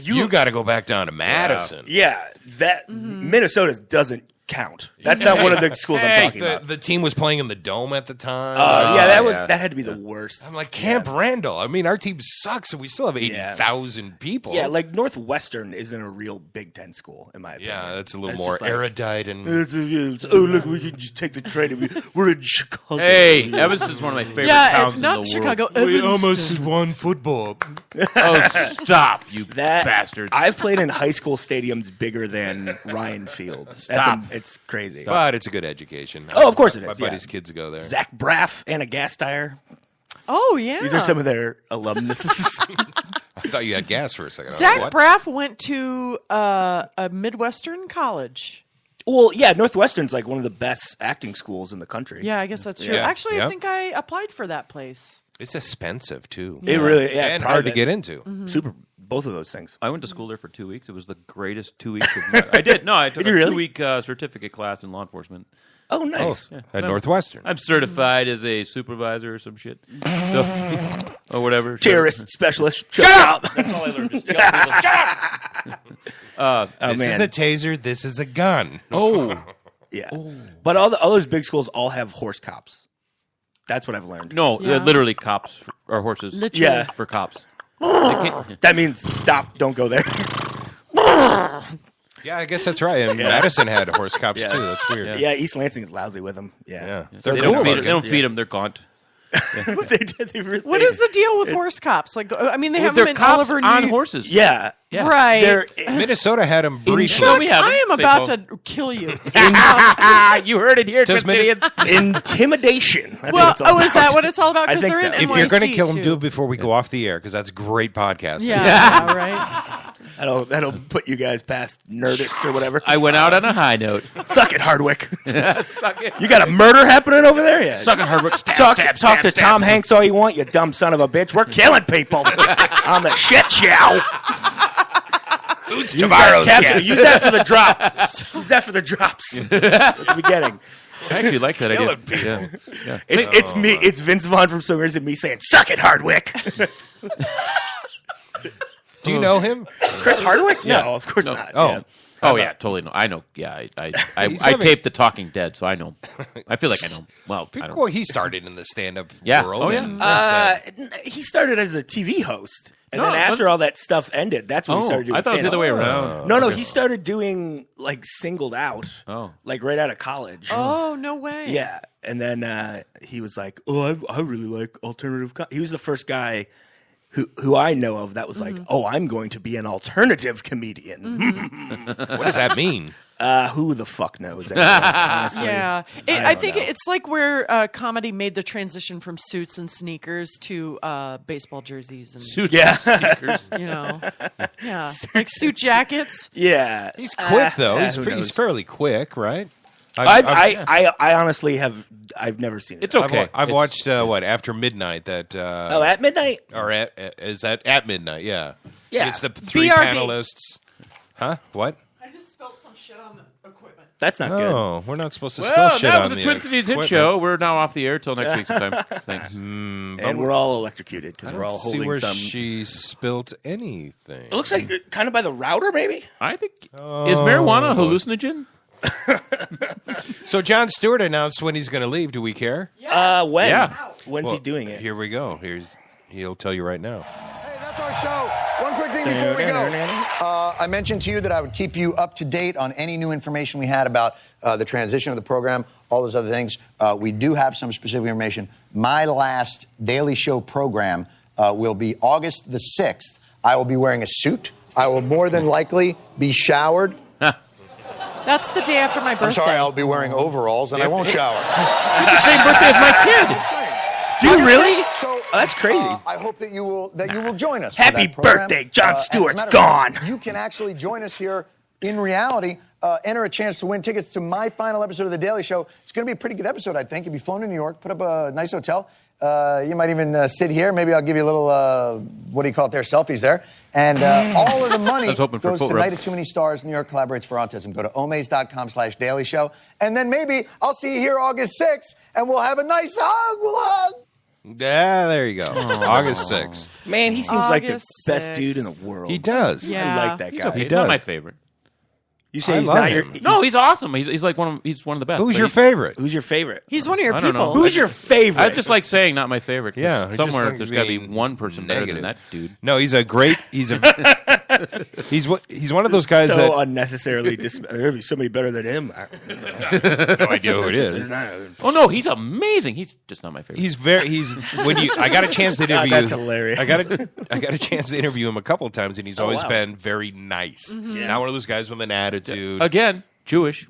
you got to go back down to Madison. Yeah, that Minnesota doesn't count. That's not one of the schools I'm talking about. The team was playing in the Dome at the time. That had to be the worst. I'm like, Camp Randall. I mean, our team sucks, and we still have 80,000 people. Yeah, like Northwestern isn't a real Big Ten school, in my opinion. Yeah, that's a little more erudite and. Oh, look, we can just take the train. We're in Chicago. Hey, Evanston's one of my favorite towns in the world. Chicago. We almost won football. Oh, stop, you bastards. I've played in high school stadiums bigger than Ryan Field. Stop. It's crazy. But it's a good education. Oh, of course it is. My buddy's kids go there. Zach Braff, Anna Gasteyer. Oh, yeah. These are some of their alumnuses. I thought you had gas for a second. Zach Braff went to a Midwestern college. Well, yeah, Northwestern's like one of the best acting schools in the country. Yeah, I guess that's true. Yeah. Actually, I think I applied for that place. It's expensive, too. It really and hard to get into. Super, both of those things. I went to school there for 2 weeks. It was the greatest 2 weeks of my I did. No, I took a 2-week certificate class in law enforcement. Oh, nice. At Northwestern. I'm certified as a supervisor or some shit. Or whatever. Terrorist specialist. Shut up! That's all I learned. Just yell at people, shut up! This is a taser. This is a gun. Oh. Yeah. But all those big schools all have horse cops. That's what I've learned. No, literally cops are horses. Yeah. For cops. That means stop, don't go there. Yeah, I guess that's right. And Madison had horse cops, too. That's weird. Yeah, East Lansing is lousy with them. Yeah. They don't feed them. They're gaunt. What is the deal with horse cops? Like, I mean, they have them in cops Oliver, New on York. horses. Yeah. Right. Minnesota had them briefly. Chuck, I am about to kill you. You heard it here, Twin Cities. Intimidation. That's Well, what it's all about. is that what it's all about? I Because think they're so. in If you're going to NYC, kill them, too. do it before we go off the air, because that's great podcasting. Yeah, right. That'll put you guys past Nerdist or whatever. I went out on a high note. Suck it, Hardwick. Suck it. You got a murder happening over there? Yeah. Suck it, Hardwick. Talk to Tom Hanks all you want, you dumb son of a bitch. We're killing people on the shit show. Who's tomorrow's guest? Use that for the drop. Use that for the drops. What are we getting? I actually like that idea. Killing Yeah. It's me. It's Vince Vaughn from Swingers and me saying, "Suck it, Hardwick." Do you know him? Chris Hardwick? No, of course not. Oh. Yeah. Oh yeah, totally. No, I know. Yeah, I He's taped The Talking Dead, so I know. I feel like I know. Well, I don't. Well, he started in the stand-up Yeah. world. Oh, yeah. and He started as a TV host, and No, then after all that stuff ended, that's when he started doing. I thought it was the other way stand-up. around. No, Okay. he started doing like Singled Out. Oh. Like right out of college. Oh, no way. Yeah, and then he was like, "Oh, I really like alternative." He was the first guy who I know of that was like, "Oh, I'm going to be an alternative comedian." what does that mean? Who the fuck knows? Anymore, honestly. Yeah, I think it's like where comedy made the transition from suits and sneakers to baseball jerseys and Suits Yeah. and sneakers. you know, yeah, like suit jackets. Yeah, He's quick though. who He's knows? fairly quick, right? I honestly I've never seen it. It's okay. I've watched After Midnight. That At midnight. or is that at midnight? Yeah, Yeah. It's the three BRB. panelists. Huh? What? I just spilled some shit on the equipment. That's not good. Oh, we're not supposed to spill Well, shit that on was the the Twin Cities Hit equipment. Show. We're now off the air till next week sometime. Thanks. And we're all electrocuted because I we're all don't see holding where some. she spilt anything. It looks like kind of by the router, maybe. I think is marijuana a hallucinogen? So Jon Stewart announced when he's going to leave. Do we care? When? Yeah. When's Well, he doing it? Here we go. He'll tell you right now. That's our show. One quick thing before we go. I mentioned to you that I would keep you up to date on any new information we had about the transition of the program, all those other things. We do have some specific information. My last Daily Show program will be August the 6th. I will be wearing a suit. I will more than likely be showered. That's the day after my birthday. I'm sorry, I'll be wearing overalls and I won't shower. You have the same birthday as my kid. Do you really? So that's crazy. I hope that you will join us. Happy for that program. birthday, Jon As a Stewart's matter of gone. fact, you can actually join us here in reality. Enter a chance to win tickets to my final episode of The Daily Show. It's going to be a pretty good episode, I think. If you flown to New York, put up a nice hotel. You might even sit here. Maybe I'll give you a little, what do you call it there, selfies there. And all of the money goes to Night of Too Many Stars. New York collaborates for autism. Go to omaze.com/Daily Show. And then maybe I'll see you here August 6th, and we'll have a nice hug. We'll hug. Yeah, there you go. August 6th. Man, he seems like the best dude in the world. He does. Yeah. I like that guy. He's not my favorite. You say I he's love not him. your... No, he's awesome. He's like he's one of the best. Who's But your he's- favorite? Who's your favorite? He's one of your I don't people. know. Who's your favorite? I just like saying not my favorite. Yeah, just somewhere like there's got to be being one person better than negative. that dude. No, he's a great. He's one of those guys so that unnecessarily. There'd be somebody better than him. no idea who it is. Oh no, he's amazing. He's just not my favorite. He's when you. I got a chance to interview. that's hilarious. I got a chance to interview him a couple of times, and he's always wow. been very nice. Mm-hmm. Not one of those guys with an attitude. Again, Jewish.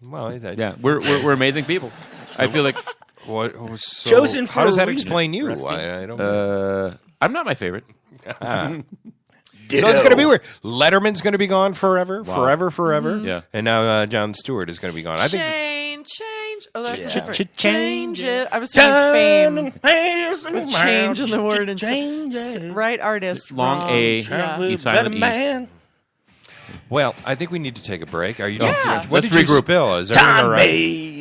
Well, Yeah, we're amazing people. I feel like so, Chosen for how does a that reason, explain you? Rusty. I don't. I'm not my favorite. So it's going to be weird. Letterman's going to be gone forever, Wow. forever. Mm-hmm. Yeah. And now Jon Stewart is going to be gone. I think. Change. Oh, that's Yeah. different. Change it. I was saying fame. With change in the word and right artist. Long wrong. A, Yeah. E silent E. Well, I think we need to take a break. Are you? Yeah. What Let's did you regroup. spill? Is everything all right?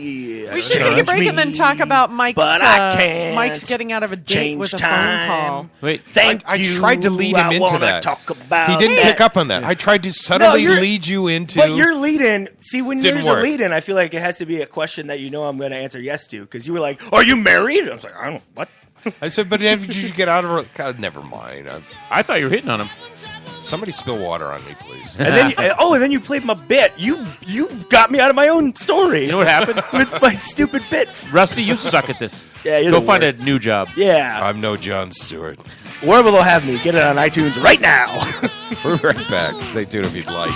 We should take a break and then talk about Mike's but I can't Mike's getting out of a date change with a time. phone call. Wait, I tried to lead him I into wanna that. Talk about He didn't that. pick up on that. I tried to subtly you're- lead you into. But your lead-in, see, when Didn't there's work. a lead-in, I feel like it has to be a question that you know I'm going to answer yes to. Because you were like, are you married? I was like, I don't, what? I said, but did you get out of her? God, never mind. I thought you were hitting on him. Somebody spill water on me, please. And then, and then you played my bit. You got me out of my own story. You know what happened? With my stupid bit. Rusty, you suck at this. Yeah, you're Go the find worst. a new job. Yeah. I'm no Jon Stewart. Wherever they'll have me, get it on iTunes right now. We're right back. Stay tuned if you'd like.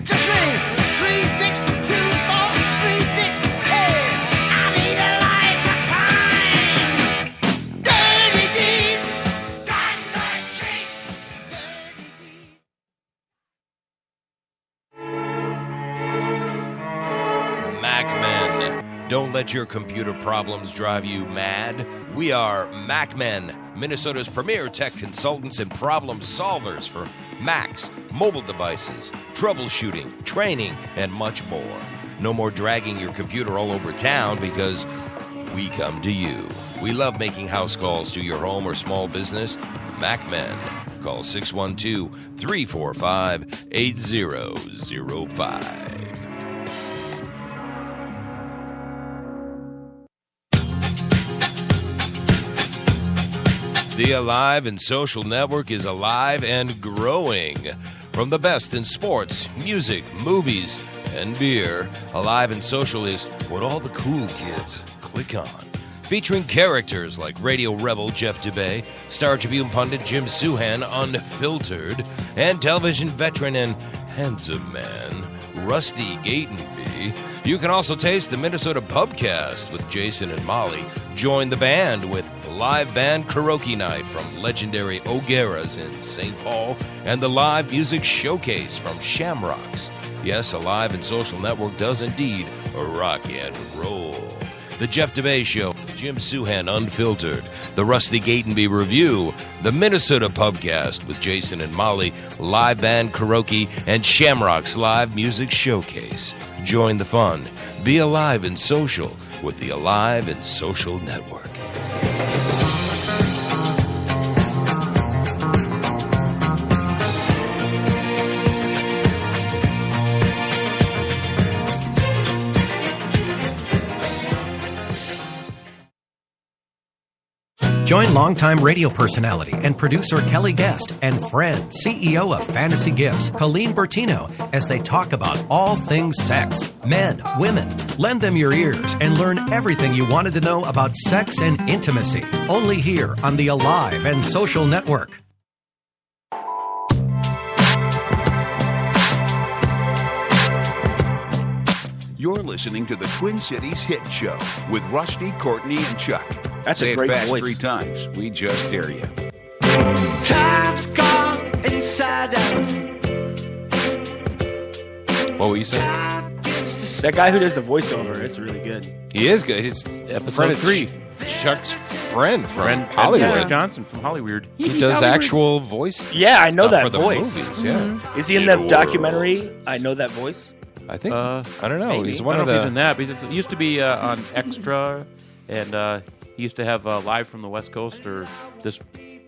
Just ring 362436. Hey, I need a lifeline. Dirty deeds, got my MacMen. Don't let your computer problems drive you mad. We are MacMen, Minnesota's premier tech consultants and problem solvers for Macs, mobile devices, troubleshooting, training, and much more. No more dragging your computer all over town because we come to you. We love making house calls to your home or small business. MacMen. Call 612-345-8005. The Alive and Social Network is alive and growing. From the best in sports, music, movies, and beer, Alive and Social is what all the cool kids click on. Featuring characters like radio rebel Jeff Dubay, Star Tribune pundit Jim Suhan, Unfiltered, and television veteran and handsome man Rusty Gatenby. You can also taste the Minnesota Pubcast with Jason and Molly. Join the band with live band karaoke night from legendary O'Gara's in St. Paul and the live music showcase from Shamrocks. Yes, Alive and Social Network does indeed rock and roll. The Jeff DeBay Show, Jim Suhan Unfiltered, the Rusty Gatenby Review, the Minnesota Pubcast with Jason and Molly, live band karaoke, and Shamrock's live music showcase. Join the fun. Be alive and social with the Alive and Social Network. Join longtime radio personality and producer Kelly Guest and friend, CEO of Fantasy Gifts, Colleen Bertino, as they talk about all things sex, men, women. Lend them your ears and learn everything you wanted to know about sex and intimacy. Only here on the Alive and Social Network. You're listening to the Twin Cities Hit Show with Rusty, Courtney, and Chuck. That's Say a great it fast voice. 3 times. We just dare you. Time's gone inside out. What were you saying? That guy who does the voiceover, it's really good. He is good. It's Episode 3. Chuck's friend from Patrick Hollywood. Johnson from Hollywood. He does actual voice. Yeah, I know stuff that for the voice. movies, yeah. Mhm. Is he in the documentary? I Know That Voice. I think. I don't know. Maybe. He's I one don't of know if the. he's in that, but he used to be on Extra, and he used to have Live from the West Coast, or this.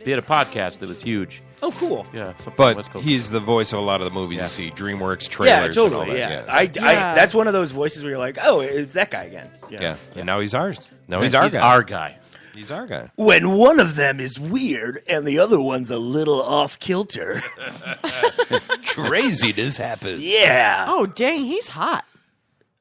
He had a podcast that was huge. Oh, cool. Yeah, something on the But West Coast. he's the voice of a lot of the movies you see, DreamWorks Yeah, trailers. and all totally. that. Yeah. That's one of those voices where you're like, oh, it's that guy again. Yeah. And now he's ours. Now Yeah, he's our he's guy. our guy. He's our guy. When one of them is weird and the other one's a little off kilter. Craziness happens. Yeah. Oh, dang, he's hot.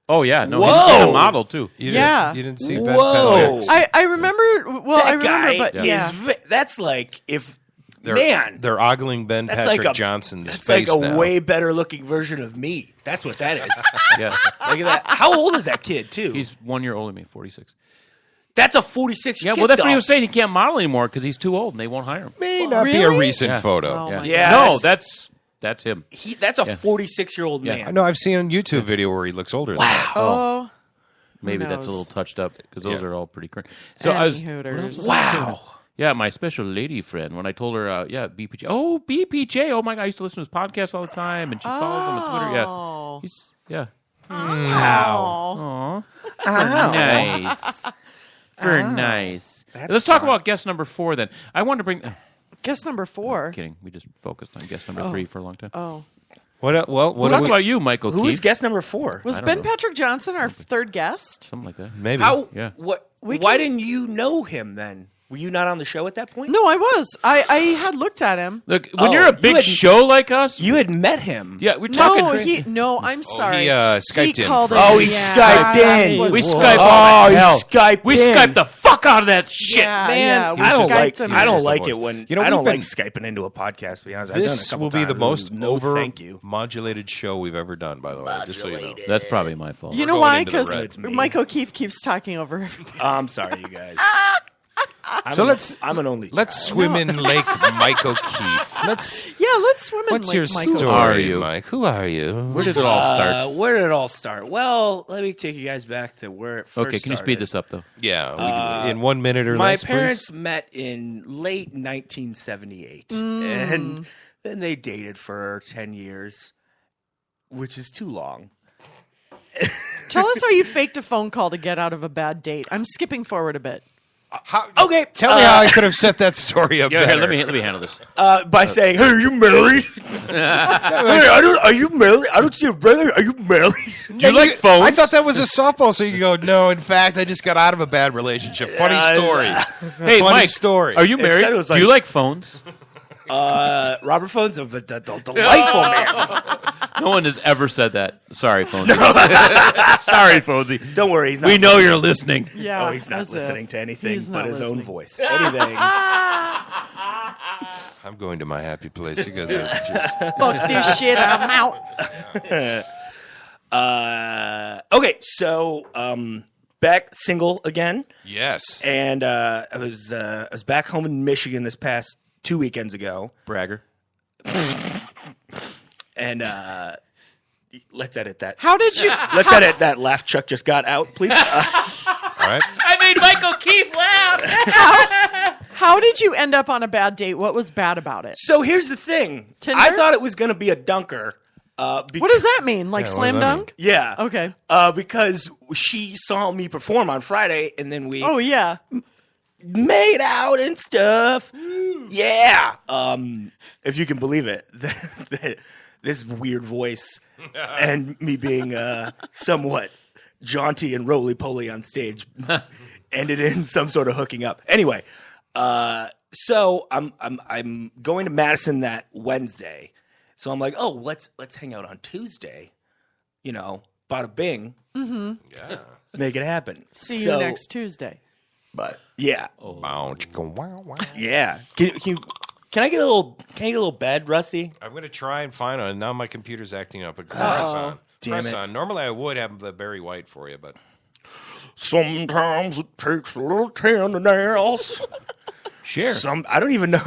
Oh yeah, no, Whoa. he's a model too. You Yeah. didn't see Whoa. I remember. Well, that I remember, guy but yeah. is. That's like if They're ogling Ben That's Patrick like a- Johnson's that's face like a now. way better looking version of me. That's what that is. Yeah, Look at that. How old is that kid too? he's 1 year older than me, 46. That's a 46. Yeah, well, that's what he was saying. He can't model anymore because he's too old and they won't hire him. May not be a Really? recent Yeah. photo. Oh, my Yeah. No, that's that's him. that's a Yeah. 46-year-old Yeah. man. I know. I've seen a YouTube video where he looks older. Than that. Oh. Maybe Who that's a knows? little touched up because those Yeah. are all pretty current. So I was. Any hooters. Wow. Yeah, my special lady friend. When I told her, BPJ. Oh, BPJ. Oh my God, I used to listen to his podcast all the time, and she follows him on Twitter. Oh. Yeah, he's yeah. Wow. Aw, nice. Very nice. Let's talk about guest number 4 then. I wanted to bring. Guess number 4. Kidding. We just focused on guest number 3 for a long time. Oh. What? Well, what? Talk do we- about you, Michael. Who's Keith. guest number 4? Was I don't Ben know. Patrick Johnson our third guest? Something like that. Maybe. How? Yeah. What? We Why can- didn't you know him then? Were you not on the show at that point? No, I was. I had looked at him. Look, when Oh, you're a you big had- show like us, You had met him. yeah, we're talking. I'm sorry. he, Skyped in called for- in. Oh, he Yeah, Skyped that's in. what- We Whoa. Skyped. Oh, he hell. Skyped We in. Skyped the fuck out of that shit, Yeah, man. yeah, we I don't Skyped like. him. I don't Just the like voice. it when You know, I don't we've like been- Skyping into a podcast. To be honest, I've done it a This couple will be the times. most No, thank you. over-modulated show we've ever done, by the way. Just so you know. That's probably my fault. You We're know going why? into the Because red. It's me. Mike O'Keefe keeps talking over everybody. I'm sorry, you guys. I'm an only. Let's child. swim in Lake Mike O'Keefe. Let's. Yeah, let's swim in What's Lake your Michael. story, Who are you? Mike? Who are you? Where did it all start? Where did it all start? Well, let me take you guys back to where it first Okay, can you speed this up though? Yeah, in 1 minute or My less, parents please. met in late 1978, and then they dated for 10 years, which is too long. Tell us how you faked a phone call to get out of a bad date. I'm skipping forward a bit. Okay, Tell me how I could have set that story up Yeah, better. here, let me handle this. by saying, "Hey, are you married? Hey, are you married? I don't see a brother. Are you married?" Do you like phones? I thought that was a softball, so you go, no, in fact, I just got out of a bad relationship. Funny story. Hey, Funny Mike, story. Are you married? said it was Do you like phones? Robert Phone's a delightful man. No one has ever said that. Sorry, Phonesy. Sorry, Phonesy. Don't worry, he's not We know you're listening. Yeah, oh, he's not that's it. listening to anything He's but not his own listening. voice. Anything. I'm going to my happy place. You guys are just... Fuck this shit, I'm out. Okay, so back single again, Yes. and I was back home in Michigan this past 2 weekends ago, Bragger. and let's edit that. How did you? Let's edit that laugh Chuck just got out, please. All right. I made Michael Keefe laugh. How did you end up on a bad date? What was bad about it? So here's the thing. Tinder? I thought it was going to be a dunker. What does that mean? Like Yeah, what slam does that dunk? Yeah. Okay. Because she saw me perform on Friday, and then we Oh yeah. made out and stuff. Yeah. If you can believe it, this weird voice and me being somewhat jaunty and roly-poly on stage ended in some sort of hooking up. Anyway, So I'm going to Madison that Wednesday. So I'm like, oh, let's hang out on Tuesday. You know, bada bing. Mm-hmm. Yeah. Make it happen. See you next Tuesday. But yeah. Wow, chicka, wow, wow. Yeah. Can I get a little bed, Rusty? I'm going to try and find one. Now my computer's acting up. Press on. Damn Press it. on. Normally I would have the Barry White for you, but Sometimes it takes a little tenderness. Share. I don't even know.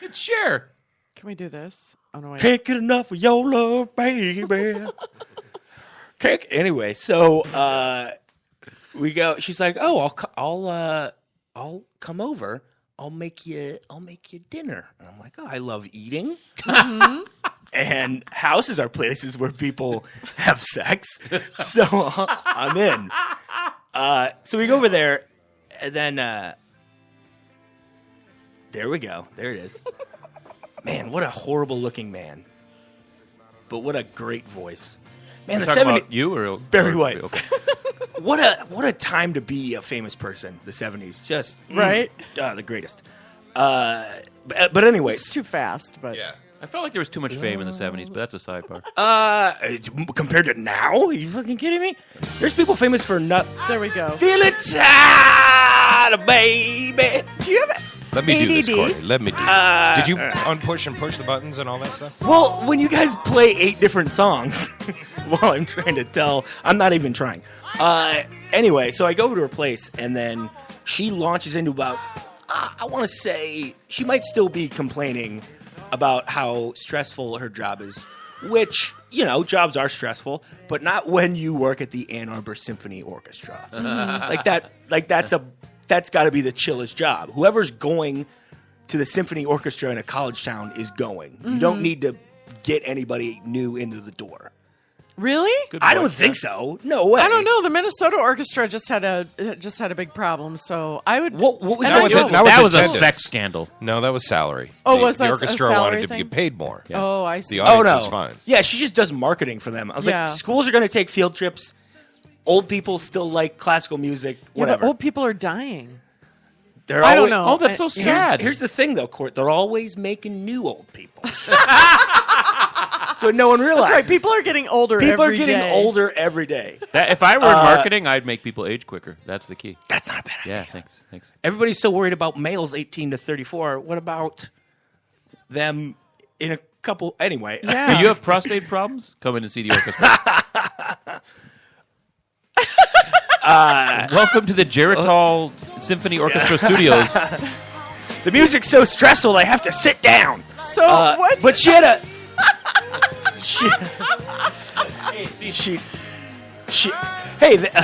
It's share. Can we do this? Oh no! Wait. Can't get enough of your love, baby. Anyway, so we go. She's like, "Oh, I'll come over. I'll make you dinner." And I'm like, "Oh, I love eating." Mm-hmm. And houses are places where people have sex, so I'm in. So we go over there, and then there we go. There it is. Man, what a horrible looking man, but what a great voice. Man, You're the talking 70s. about you or Barry White. Okay. What a time to be a famous person. The 70s, just Right? The greatest. But anyway, It's too fast, but yeah. I felt like there was too much fame in the 70s, but that's a sidebar. Compared to now, are you fucking kidding me? There's people famous for nut. There we go. Feel it tight, baby. Do you have let me do this, ADD? Courtney. Let me do this. Did you unpush and push the buttons and all that stuff? Well, when you guys play 8 different songs while I'm trying to tell, I'm not even trying. Anyway, so I go over to her place, and then she launches into about, I want to say, she might still be complaining about how stressful her job is, which, you know, jobs are stressful, but not when you work at the Ann Arbor Symphony Orchestra. That's got to be the chillest job. Whoever's going to the symphony orchestra in a college town is going. Mm-hmm. You don't need to get anybody new into the door. Really? I don't think so. No way. I don't know. The Minnesota Orchestra just had a big problem, so I would. What was and that? That was a sex scandal. No, that was salary. Oh, the, was that the a orchestra salary wanted to thing? get paid more. Yeah. Oh, I see. The audience no. was fine. Yeah, she just does marketing for them. I was Yeah. like, schools are going to take field trips. Old people still like classical music. Yeah, Whatever. but old people are dying. They're I always- don't know. Oh, that's so sad. Here's the thing, though, Court. They're always making new old people. So no one realizes. That's right. People are getting older. People are every getting day. older every day. That, if I were in marketing, I'd make people age quicker. That's the key. That's not a bad idea. Yeah, thanks. Everybody's so worried about males 18 to 34. What about them in a couple? Anyway. Yeah. Do you have prostate problems? Come in and see the orchestra. Welcome to the Geritol Symphony Orchestra Studios. The music's so stressful, I have to sit down. So what? But she had a.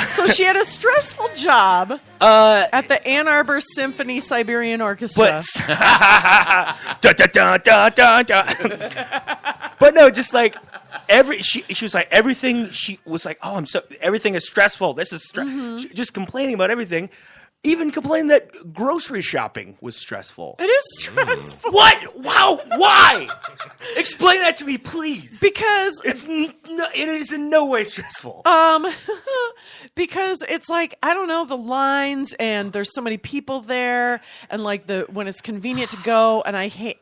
So she had a stressful job at the Ann Arbor Symphony Siberian Orchestra. But no, just like she was like everything. She was like, oh, everything is stressful. This is just complaining about everything. Even complaining that grocery shopping was stressful. It is stressful. What? Wow. Why? Explain that to me, please. Because it is in no way stressful. Because it's like, I don't know, the lines, and there's so many people there, and like when it's convenient to go, and I hate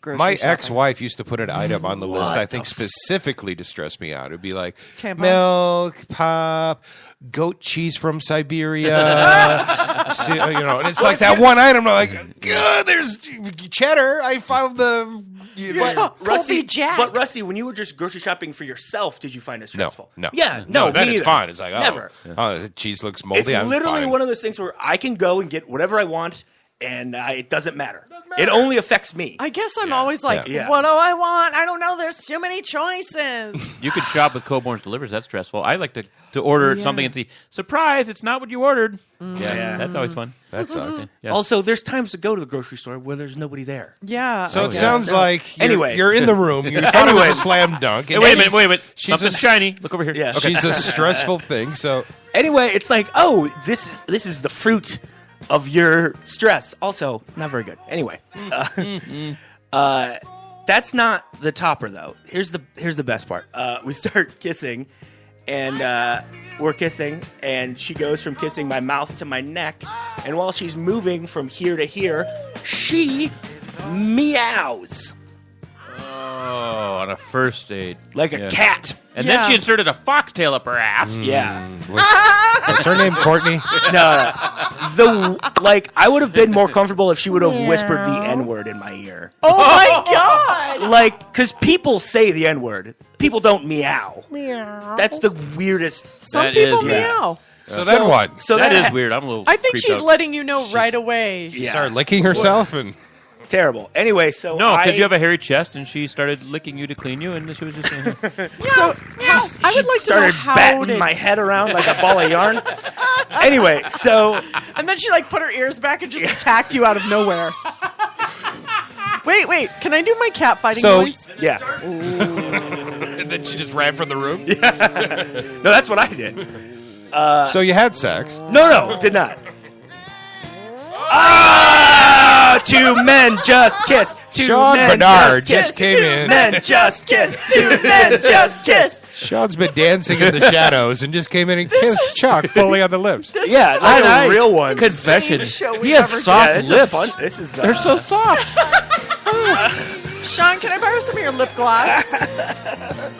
grocery My shopping. ex-wife used to put an item on the list, I think specifically to stress me out. It'd be like Tampons? milk, pop, goat cheese from Siberia. And it's like that one item. I'm like, good, there's cheddar. I found the. But Rusty, when you were just grocery shopping for yourself, did you find it stressful? No. Yeah, no, then me it's neither. fine. It's like, never. The cheese looks moldy. It's I'm literally fine. one of those things where I can go and get whatever I want, and it doesn't matter. It only affects me. I guess I'm always like, Yeah. what do I want? I don't know. There's too many choices. You could shop with Coborn's Delivers. That's stressful. I like to order something and see, surprise, it's not what you ordered. Yeah, that's always fun. That sucks. Yeah. Also, there's times to go to the grocery store where there's nobody there. Yeah. So it sounds like Anyway. you're in the room. You thought it was a slam dunk. Hey, wait a minute. She's Something shiny. Look over here. Yeah. She's a stressful thing. So Anyway, it's like, oh, this is the fruit of your stress. Also, not very good. Anyway, that's not the topper though. Here's the best part. We start kissing, and we're kissing, and she goes from kissing my mouth to my neck, and while she's moving from here to here, she meows. Oh, on a first date. Like a cat. And then she inserted a foxtail up her ass. Yeah. What's her name, Courtney? No. I would have been more comfortable if she would have whispered the N-word in my ear. Oh my God! Because people say the N-word. People don't meow. Meow. That's the weirdest. Some people meow. So then what? So that is weird. I'm a little I think creeped she's out. letting you know right away. Yeah. Start licking herself and... Terrible. Anyway, so No, because you have a hairy chest, and she started licking you to clean you, and she was just saying, So I would like to know started how batting did... my head around like a ball of yarn. Anyway, so And then she put her ears back and just attacked you out of nowhere. Wait, can I do my cat fighting noise? Yeah. And then she just ran from the room? No, that's what I did. So you had sex? No, did not. Two men just kissed. Sean Bernard just came in. Two men just kissed. Two men just kissed. Sean's been dancing in the shadows and just came in and kissed Chuck fully on the lips. Yeah, that's a real one. confession. show He we've has ever soft this lips. Is fun. This is They're so soft. Sean, can I borrow some of your lip gloss?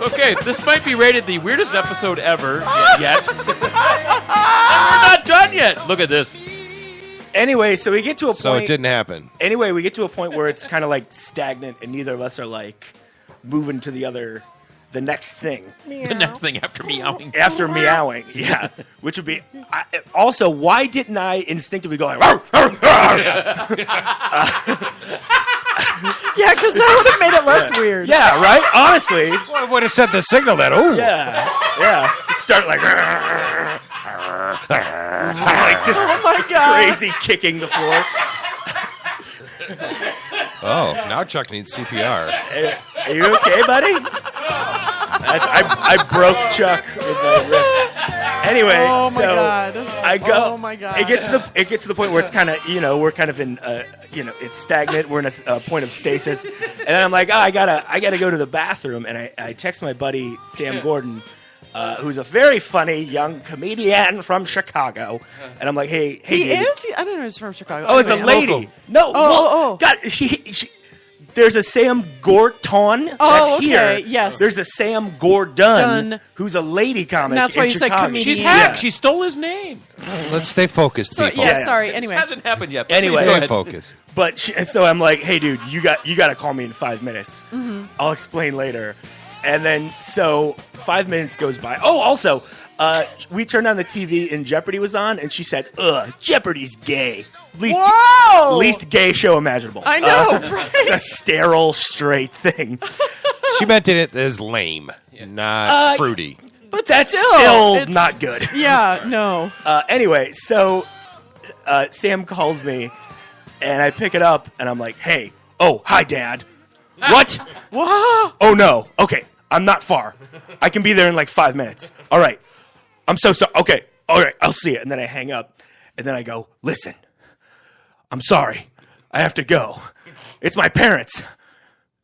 Okay, this might be rated the weirdest episode ever yet. And we're not done yet. Look at this. Anyway, so we get to a point. So it didn't happen. Anyway, we get to a point where it's kind of stagnant, and neither of us are moving to the next thing. The next thing after meowing. After meowing, yeah. Which would be also, why didn't I instinctively go like, "Rawr, rawr, rawr." Yeah, because that would have made it less weird. Yeah, right. Honestly, Well, it would have sent the signal that, oh. yeah. Start like just Oh my God. crazy kicking the floor. Oh, now Chuck needs CPR. Are you okay, buddy? I broke Chuck with my wrist. Anyway, Oh my so God. I go. Oh my God. It gets to the point where it's kind of we're kind of in it's stagnant. We're in a point of stasis, and then I'm like, I gotta go to the bathroom, and I text my buddy Sam Gordon. Who's a very funny young comedian from Chicago, and I'm like, hey, He dude. is? I don't know he's from Chicago. Oh, it's a Anyway, lady. local. No, Oh. God, she. There's a Sam Gorton that's Oh, okay, here. yes. There's a Sam Gordon Done. who's a lady comic. And that's why in you said Chicago. comedian. She's hacked. She stole his name. Let's stay focused, So, people. yeah, sorry. Anyway. This hasn't happened yet. But Anyway. please go Stay ahead. focused. But so I'm like, hey, dude, you got to call me in 5 minutes. Mm-hmm. I'll explain later. And then so 5 minutes goes by. Oh, also, we turned on the TV and Jeopardy was on, and she said, "Ugh, Jeopardy's gay." Whoa! Least gay show imaginable. I know, right? It's a sterile, straight thing. She meant it as lame, not fruity. But That's still it's- not good. Yeah, no. Anyway, so Sam calls me, and I pick it up, and I'm like, "Hey, oh, hi, Dad." What? Wow. Oh no. Okay, I'm not far. I can be there in 5 minutes. All right. I'm so sorry. Okay. All right. I'll see you. And then I hang up, and then I go, "Listen, I'm sorry. I have to go. It's my parents.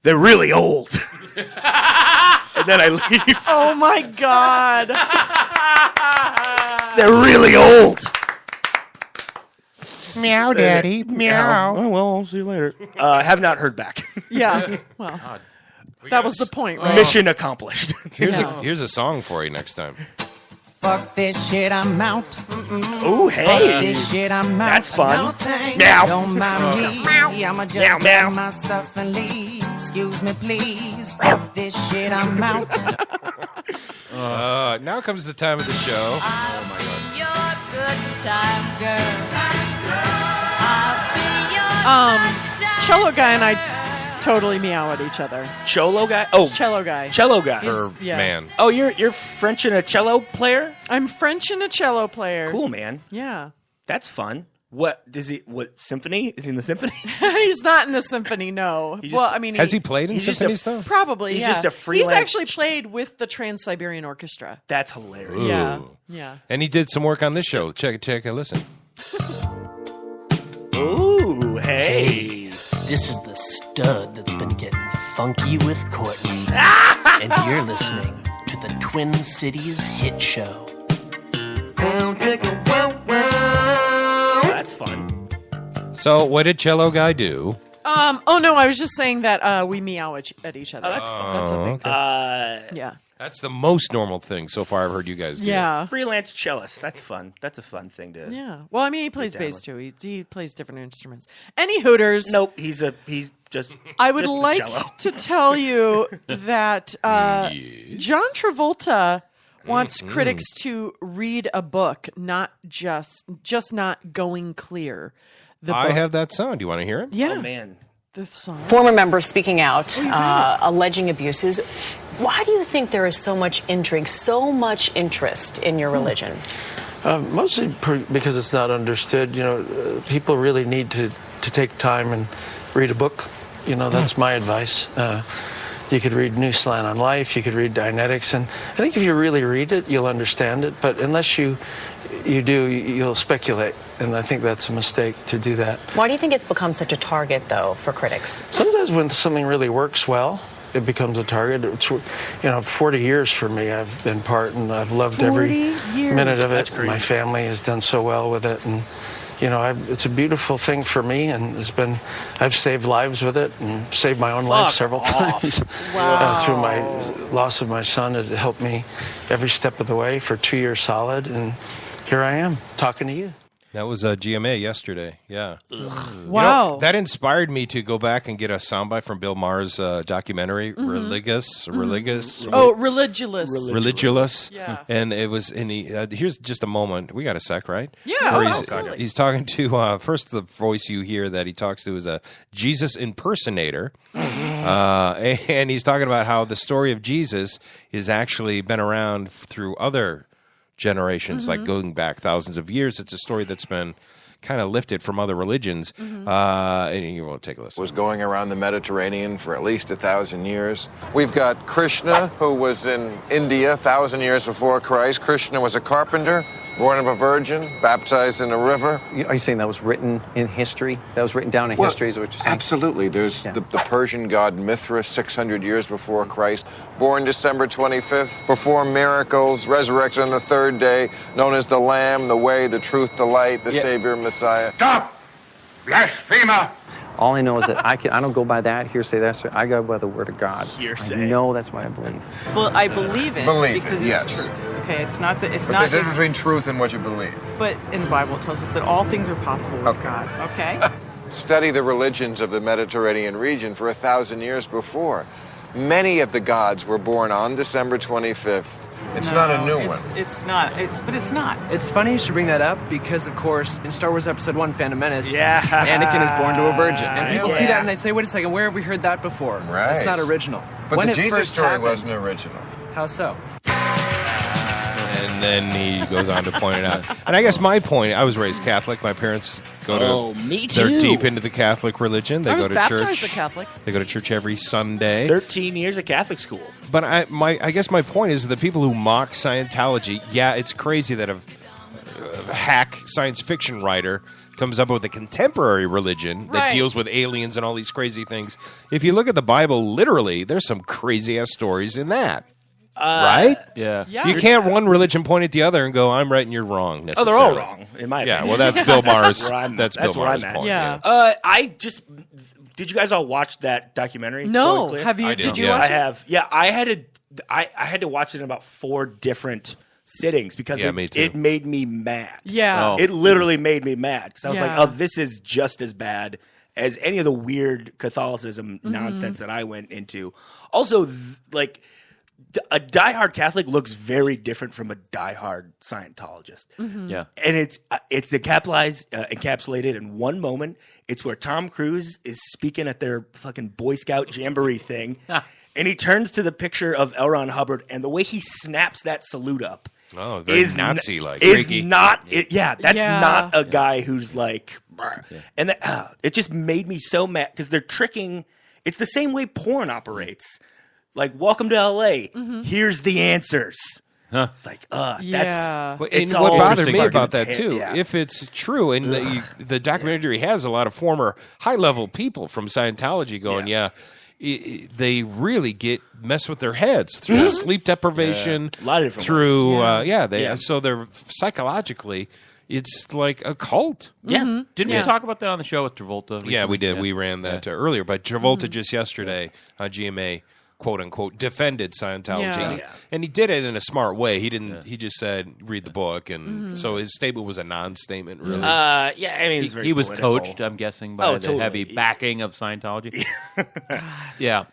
They're really old." And then I leave. Oh my God. They're really old. Meow, Daddy. Meow. Oh, well, I'll see you later. Have not heard back. Yeah. Well, that was the point, right? Mission accomplished. Here's a song for you next time. Fuck this shit, I'm out. Ooh, Fuck hey. this shit, I'm out. That's fun. No thanks. Meow. Don't mind me. I'ma just Meow, grab meow. my stuff and leave. Excuse me, please. Fuck this shit, I'm out. Now comes the time of the show. Your good time, girl. Cello guy and I totally meow at each other. Cholo guy? Oh, Cello guy. cello guy. Her yeah. man. Oh, you're French and a cello player? I'm French and a cello player. Cool, man. Yeah. That's fun. What does he? What symphony? Is he in the symphony? He's not in the symphony, no. He just- well, I mean, Has he played in he's just symphonies, a though? Probably, He's yeah. just a freelance- He's actually played with the Trans-Siberian Orchestra. That's hilarious. Ooh. Yeah, yeah. And he did some work on this show. Check a listen. Ooh, hey. This is the stud that's been getting funky with Courtney. And you're listening to the Twin Cities Hit Show. That's fun. So, what did Cello Guy do? Oh no, I was just saying that we meow at each other. Oh, that's fun. That's a thing. Okay. Yeah. That's the most normal thing so far I've heard you guys do. Yeah. Freelance cellist. That's fun. That's a fun thing to. Yeah. Well, I mean, he plays get down bass with. too. He plays different instruments. Any Hooters? Nope. He's just. I would just a like cello. to tell you that John Travolta wants critics to read a book, not just not going clear. The I book. have that sound. Do you want to hear it? Yeah. Oh man. The song. Former members speaking out, alleging abuses. Why do you think there is so much intrigue, so much interest in your religion? Mostly because it's not understood. You know, people really need to take time and read a book. You know, that's my advice. You could read New Slant on Life. You could read Dianetics, and I think if you really read it, you'll understand it. But unless you do, you'll speculate, and I think that's a mistake to do that. Why do you think it's become such a target, though, for critics? Sometimes when something really works well, it becomes a target. It's, 40 years for me I've been part, and I've loved every 40 years. minute of it. That's crazy. My family has done so well with it, and it's a beautiful thing for me, and I've saved lives with it, and saved my own life several times. Wow. Through my loss of my son, it helped me every step of the way for 2 years solid, and here I am talking to you. That was GMA yesterday. Yeah. Wow. That inspired me to go back and get a soundbite from Bill Maher's documentary, Religious. Oh, Religulous. Yeah. And it was here's just a moment. We got a sec, right? Yeah. Where Absolutely. he's talking to first the voice you hear that he talks to is a Jesus impersonator. And he's talking about how the story of Jesus has actually been around through other generations, like going back thousands of years. It's a story that's been kind of lifted from other religions. And you will take a listen. Was going around the Mediterranean for at least 1,000 years. We've got Krishna, who was in India 1,000 years before Christ. Krishna was a carpenter, born of a virgin, baptized in a river. Are you saying that was written in history? That was written down in history, is what you're saying? Absolutely. There's the Persian god Mithra, 600 years before Christ, born December 25th, performed miracles, resurrected on the third day, known as the Lamb, the Way, the Truth, the Light, the Savior, Messiah. Stop! Blasphemer! All I know is that I don't go by that hearsay. I go by the word of God. Hearsay. I know that's what I believe. Well, I believe it Believe because it, it's yes. truth. Okay, it's not that it's But not there's a difference just. between truth and what you believe. But in the Bible, it tells us that all things are possible with God. Okay. Study the religions of the Mediterranean region for 1,000 years before. Many of the gods were born on December 25th. It's not a new one. It's not. But it's not. It's funny you should bring that up because, of course, in Star Wars Episode 1, Phantom Menace, Yeah. Anakin is born to a virgin. And people see Yeah. that and they say, wait a second, where have we heard that before? Right. That's not original. But When the it Jesus first story happened- wasn't original. How so? And then he goes on to point it out. And I guess my point, I was raised Catholic. My parents go to... Oh, me They're too. deep into the Catholic religion. They I go was to baptized church. a Catholic. They go to church every Sunday. 13 years of Catholic school. But I guess my point is the people who mock Scientology, yeah, it's crazy that a hack science fiction writer comes up with a contemporary religion that Right. deals with aliens and all these crazy things. If you look at the Bible, literally, there's some crazy-ass stories in that. Right? Yeah. Yeah. You can't one religion point at the other and go, I'm right and you're wrong. Oh, they're all necessarily. wrong, in my Yeah, opinion. well, that's Bill Maher's. That's Bill where Maher's I'm at. point. Yeah. Did you guys all watch that documentary? No. Going Clear? Have you? I Did did, you yeah. watch I it? have. Yeah, I had to watch it in about 4 different sittings because Yeah, me too. it made me mad. Yeah. Oh. It literally made me mad because I was Yeah. like, oh, this is just as bad as any of the weird Catholicism nonsense that I went into. Also, a diehard Catholic looks very different from a diehard Scientologist. Yeah. And it's encapsulated in one moment. It's where Tom Cruise is speaking at their fucking Boy Scout jamboree thing, and he turns to the picture of L. Ron Hubbard, and the way he snaps that salute up Oh, very is Nazi-like. Is Freaky. not it, yeah. That's Yeah. not a guy who's like, "Brr." And that, it just made me so mad because they're tricking. It's the same way porn operates. Like, welcome to LA. Here's the answers. Huh. It's like, Yeah. that's. Well, It's and what all bothered me fucking about that too, yeah. if it's true, and the documentary has a lot of former high-level people from Scientology going, yeah, they really mess with their heads through sleep deprivation, a lot of different through ways. so they're psychologically. It's like a cult. Yeah. Didn't we talk about that on the show with Travolta recently? Yeah, we did. We ran that earlier. But Travolta just yesterday on GMA, quote unquote, defended Scientology. Yeah. And he did it in a smart way. He didn't. He just said, read the book. And so his statement was a non-statement, really. I mean, he was coached, I'm guessing, by the heavy backing of Scientology. Yeah.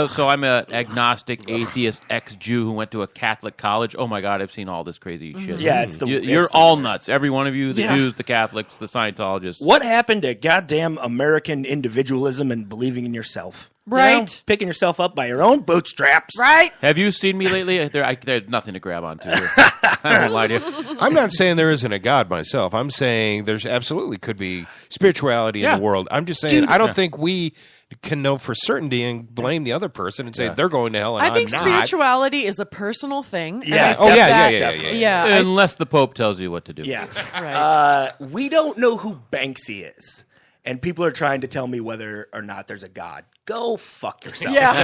So I'm an agnostic, atheist, ex-Jew who went to a Catholic college. Oh, my God, I've seen all this crazy shit. Yeah, You're all nuts. Every one of you, the Jews, the Catholics, the Scientologists. What happened to goddamn American individualism and believing in yourself? Right. Picking yourself up by your own bootstraps. Right. Have you seen me lately? There's nothing to grab onto. I won't lie to you. I'm not saying there isn't a God myself. I'm saying there's absolutely could be spirituality in the world. I'm just saying I don't think we can know for certainty and blame the other person and say they're going to hell and I think I'm not. spirituality is a personal thing. Yeah. Yeah. Unless the Pope tells you what to do. Yeah. Right. We don't know who Banksy is. And people are trying to tell me whether or not there's a God. Go fuck yourself. Yeah.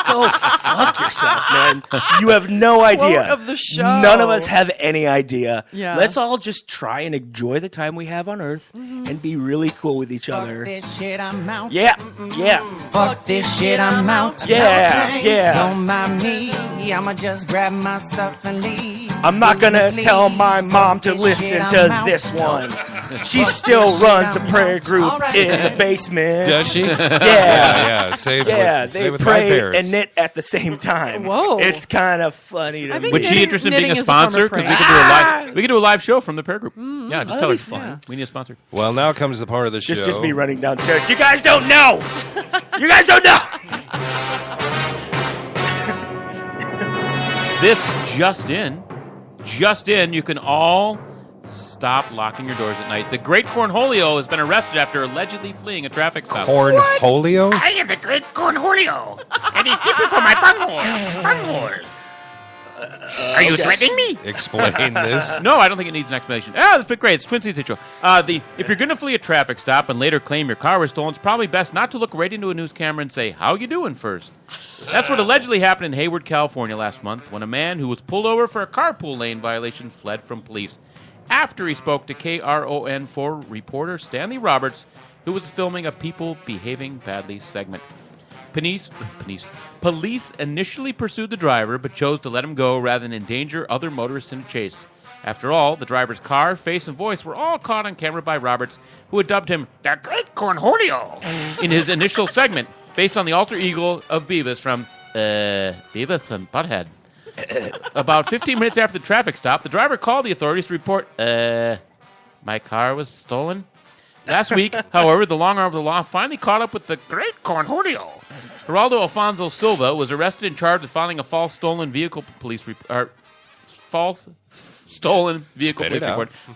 Go fuck yourself, man. You have no idea. Quote of the show. None of us have any idea. Yeah. Let's all just try and enjoy the time we have on Earth and be really cool with each other. This shit, I'm out. Yeah. Yeah. Fuck this shit, I'm out. Yeah. Yeah. Don't mind me. I'ma just grab my stuff and leave. I'm not going to tell my mom to listen to this one. She still runs a prayer group in the basement. Does she? Yeah. Same they with my pray parents. and knit at the same time. Whoa. It's kind of funny to me. Would she interested in being a knitting is a form of sponsor? Because praying. we could do a live show from the prayer group. Yeah, just tell her. be fun. We need a sponsor. Well, now comes the part of the show. Just me running downstairs. You guys don't know. You guys don't know. This just in, you can all stop locking your doors at night. The Great Cornholio has been arrested after allegedly fleeing a traffic stop. Cornholio? I am the great Cornholio, and he's dipping for my bunghole. Are you threatening me? Explain this. No, I don't think it needs an explanation. That's been great. It's Twin Cities Intro. If you're going to flee a traffic stop and later claim your car was stolen, it's probably best not to look right into a news camera and say, "How you doing?" first. That's what allegedly happened in Hayward, California last month when a man who was pulled over for a carpool lane violation fled from police after he spoke to KRON4 reporter Stanley Roberts, who was filming a People Behaving Badly segment. Police initially pursued the driver, but chose to let him go rather than endanger other motorists in a chase. After all, the driver's car, face, and voice were all caught on camera by Roberts, who had dubbed him The Great Cornholio in his initial segment, based on the alter ego of Beavis from Beavis and Butthead. About 15 minutes after the traffic stop, the driver called the authorities to report, my car was stolen. Last week, however, the long arm of the law finally caught up with the Great Cornholio. Geraldo Alfonso Silva was arrested and charged with filing a false stolen vehicle police report,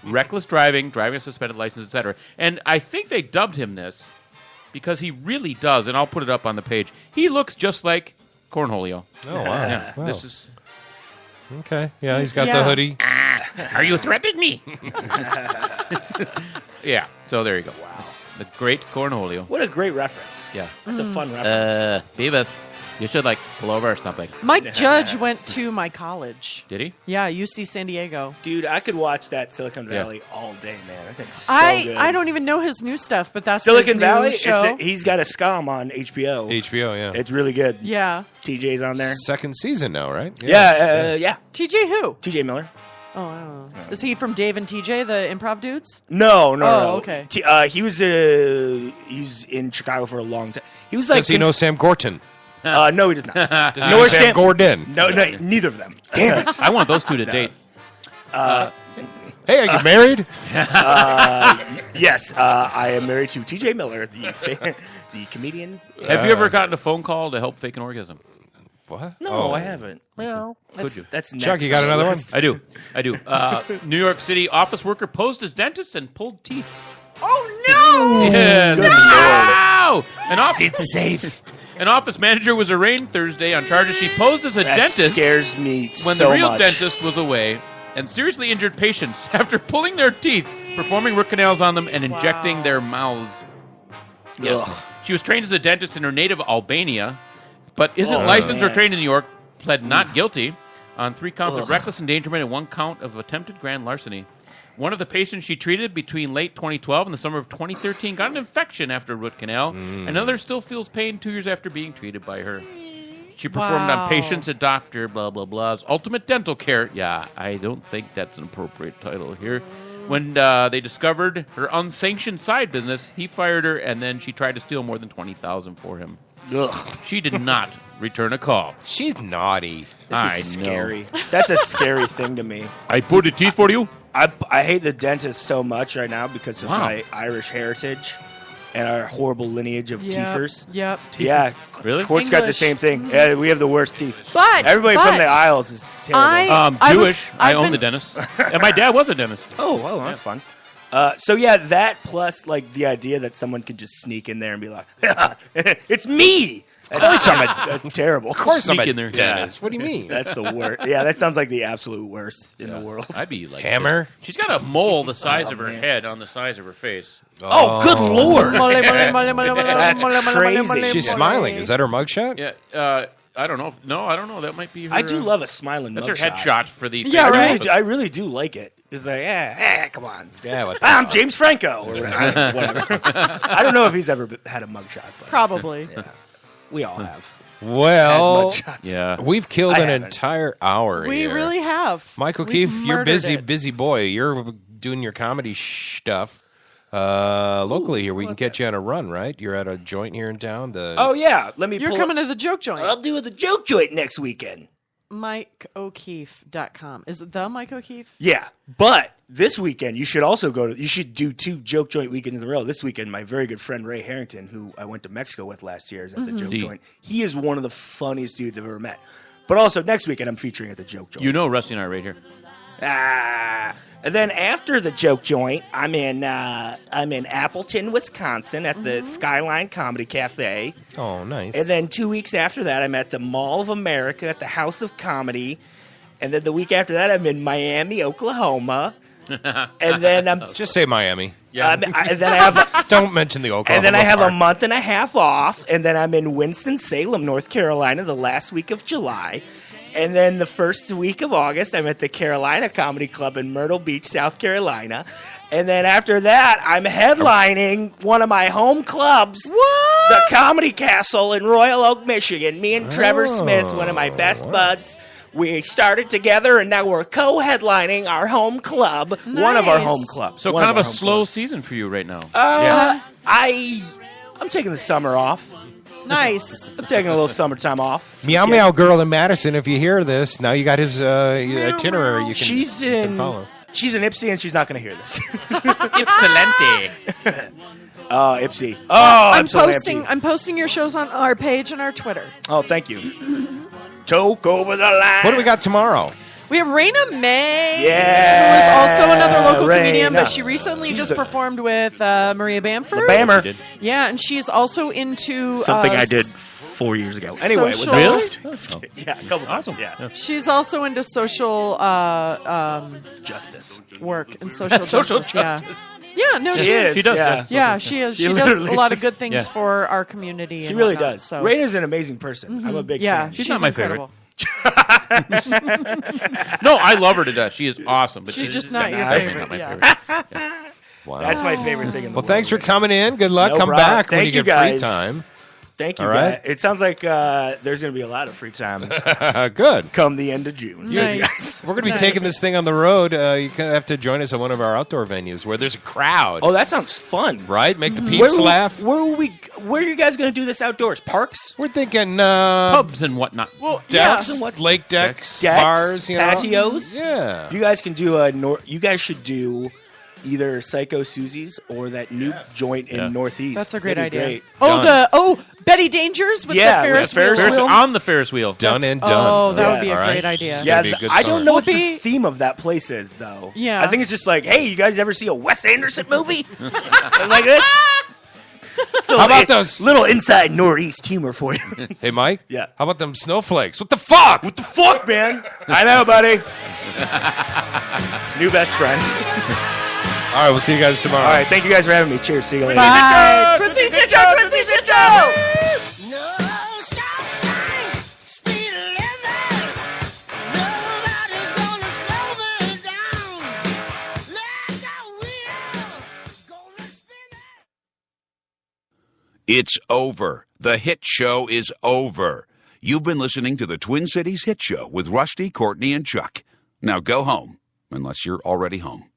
reckless driving a suspended license, etc. And I think they dubbed him this because he really does, and I'll put it up on the page. He looks just like Cornholio. Oh, wow. Yeah, Wow. This is... Okay. Yeah, he's got the hoodie. Are you threatening me? Yeah, so there you go. Wow. The Great Cornholio. What a great reference. Yeah. That's a fun reference. Beavis, you should, pull over or something. Mike Judge went to my college. Did he? Yeah, UC San Diego. Dude, I could watch that Silicon Valley all day, man. I think it's so good. I don't even know his new stuff, but that's Silicon his new Valley. show. He's got a scum on HBO. HBO, yeah. It's really good. Yeah. TJ's on there. Second season now, right? Yeah. TJ who? TJ Miller. Oh, I don't know. Is he from Dave and TJ, the improv dudes? No. Okay. He was he's in Chicago for a long time. He was like. Does he know Sam Gorton? No, he does not. Does he know Sam Gordon? No, neither of them. Damn it! I want those two to date. Hey, are you married? Yes, I am married to TJ Miller, the comedian. Have you ever gotten a phone call to help fake an orgasm? What? No, I haven't. Well, could you? That's next. Chuck, you got another one? I do. New York City office worker posed as dentist and pulled teeth. Oh, no! Yeah, no! Sit safe. An office manager was arraigned Thursday on charges she posed as a dentist. Scares me when so the real much. dentist was away and seriously injured patients after pulling their teeth, performing root canals on them, and injecting their mouths. Yes. She was trained as a dentist in her native Albania, but isn't Oh, licensed or man. trained in New York. Pled not guilty on 3 counts of reckless endangerment and 1 count of attempted grand larceny. One of the patients she treated between late 2012 and the summer of 2013 got an infection after a root canal. Another still feels pain 2 years after being treated by her. She performed Wow. on patients at Dr. blah, blah, blah's Ultimate Dental Care. Yeah, I don't think that's an appropriate title here. When they discovered her unsanctioned side business, he fired her, and then she tried to steal more than $20,000 for him. Ugh. She did not return a call. She's naughty. This is scary. That's a scary thing to me. I put the teeth for you. I hate the dentist so much right now because of Wow. my Irish heritage and our horrible lineage of teethers. Yep. Yeah. Really? Court's got the English. same thing. Yeah, we have the worst teeth. But Everybody from the Isles is terrible. Jewish. I own the dentist. And my dad was a dentist. Oh, well, that's fun. So yeah, that plus like the idea that someone could just sneak in there and be like, "It's me." Of course I'm that's terrible. Of course I'm Sneak a in there. dentist. What do you mean? That's the worst. Yeah, that sounds like the absolute worst in the world. I'd be like Hammer? She's got a mole the size of her head on the size of her face. Oh, good lord! That's crazy. She's smiling. Is that her mugshot? Yeah. I don't know. I don't know. That might be her. I do love a smiling. That's her mugshot. headshot for the. Yeah, right. I really do like it. It's like, come on. Yeah, what the I'm hell? James Franco. Or whatever. I don't know if he's ever had a mugshot. But Probably. yeah, we all have. Well, Had mugshots. Yeah. we've killed I an haven't. entire hour We here. really have. Michael We've Keefe, you're murdered busy it. boy. You're doing your comedy stuff locally here. We can catch you on a run, right? You're at a joint here in town. Oh yeah, let me. You're pull coming to the joke joint. I'll do the joke joint next weekend. MikeO'Keefe.com. Is it the Mike O'Keefe? Yeah, but this weekend you should also go to. You should do 2 joke joint weekends in a row. This weekend, my very good friend Ray Harrington, who I went to Mexico with last year, is at the joke See. joint. He is one of the funniest dudes I've ever met. But also next weekend, I'm featuring at the joke joint. You know, Rusty and I are right here. And then after the joke joint, I'm in Appleton, Wisconsin, at the Skyline Comedy Cafe. Oh, nice. And then 2 weeks after that, I'm at the Mall of America at the House of Comedy. And then the week after that, I'm in Miami, Oklahoma. And then I'm Just say Miami. Yeah. And then I have Don't mention the Oklahoma and then I have a part. month and a half off. And then I'm in Winston-Salem, North Carolina, the last week of July. And then the first week of August, I'm at the Carolina Comedy Club in Myrtle Beach, South Carolina. And then after that, I'm headlining one of my home clubs, the Comedy Castle in Royal Oak, Michigan. Me and Trevor Smith, one of my best buds, we started together, and now we're co-headlining our home club, one of our home clubs. So One kind of our a home slow season for you right now. I'm taking the summer off. Nice. I'm taking a little summertime off. Meow Meow Girl in Madison, if you hear this, now you got his itinerary you can, She's you can in follow. She's in Ipsy, and she's not going to hear this. Excelente. Oh, Ipsy. Oh, I'm so posting. happy. I'm posting your shows on our page and our Twitter. Oh, thank you. Toke over the line. What do we got tomorrow? We have Raina May, Yeah, who is also another local Raina. comedian, but she recently She's just a- performed with Maria Bamford. The Bammer. She did. Yeah, and she's also into Something I did 4 years ago. Anyway, what's social- that? Really? Yeah, a couple times. Yeah. She's also into social Justice work and social Social justice. Yeah. justice. Yeah, no, She she is, She does. yeah. Yeah, she is. She She does literally a lot of is. good things Yeah. for our community. She and really whatnot, does. So. Raina's an amazing person. I'm a big Yeah, fan. she's not my incredible. No, I love her to death. She is awesome. But She's just not your definitely favorite. not my Yeah. favorite. Wow. That's my favorite thing in the Well, world. thanks for coming in. Good luck. No Come problem. back when Thank you you, get free guys. time. Thank you, All right. guys. It sounds like there's going to be a lot of free time Good. come the end of June. Nice. We're going to be Nice. taking this thing on the road. You kind of have to join us at one of our outdoor venues where there's a crowd. Oh, that sounds fun. Right? Make the Where peeps will- laugh. Where are you guys going to do this outdoors? Parks? We're thinking Pubs and whatnot. Well, decks, and what's- lake decks, Decks, bars, you know. patios? Yeah. You guys can do you guys should do either Psycho Susie's or that new joint in Northeast. That's a great That'd be idea. great. Betty Dangers with Yeah, the with Ferris Ferris wheel. wheel. On the Ferris wheel. Done and done. Oh, that would Yeah. be a All right. great idea. It's Yeah, gonna be a good I don't summer. know what Whoopi. the theme of that place is, though. Yeah. I think it's just like, hey, you guys ever see a Wes Anderson movie? Something like this? How about those? Little inside Northeast humor for you. Hey, Mike? Yeah. How about them snowflakes? What the fuck? What the fuck, man? I know, buddy. New best friends. All right, we'll see you guys tomorrow. All right, thank you guys for having me. Cheers. See you later. Bye. Twin Cities Hit Show It's over. The hit show is over. You've been listening to the Twin Cities Hit Show with Rusty, Courtney, and Chuck. Now go home, unless you're already home.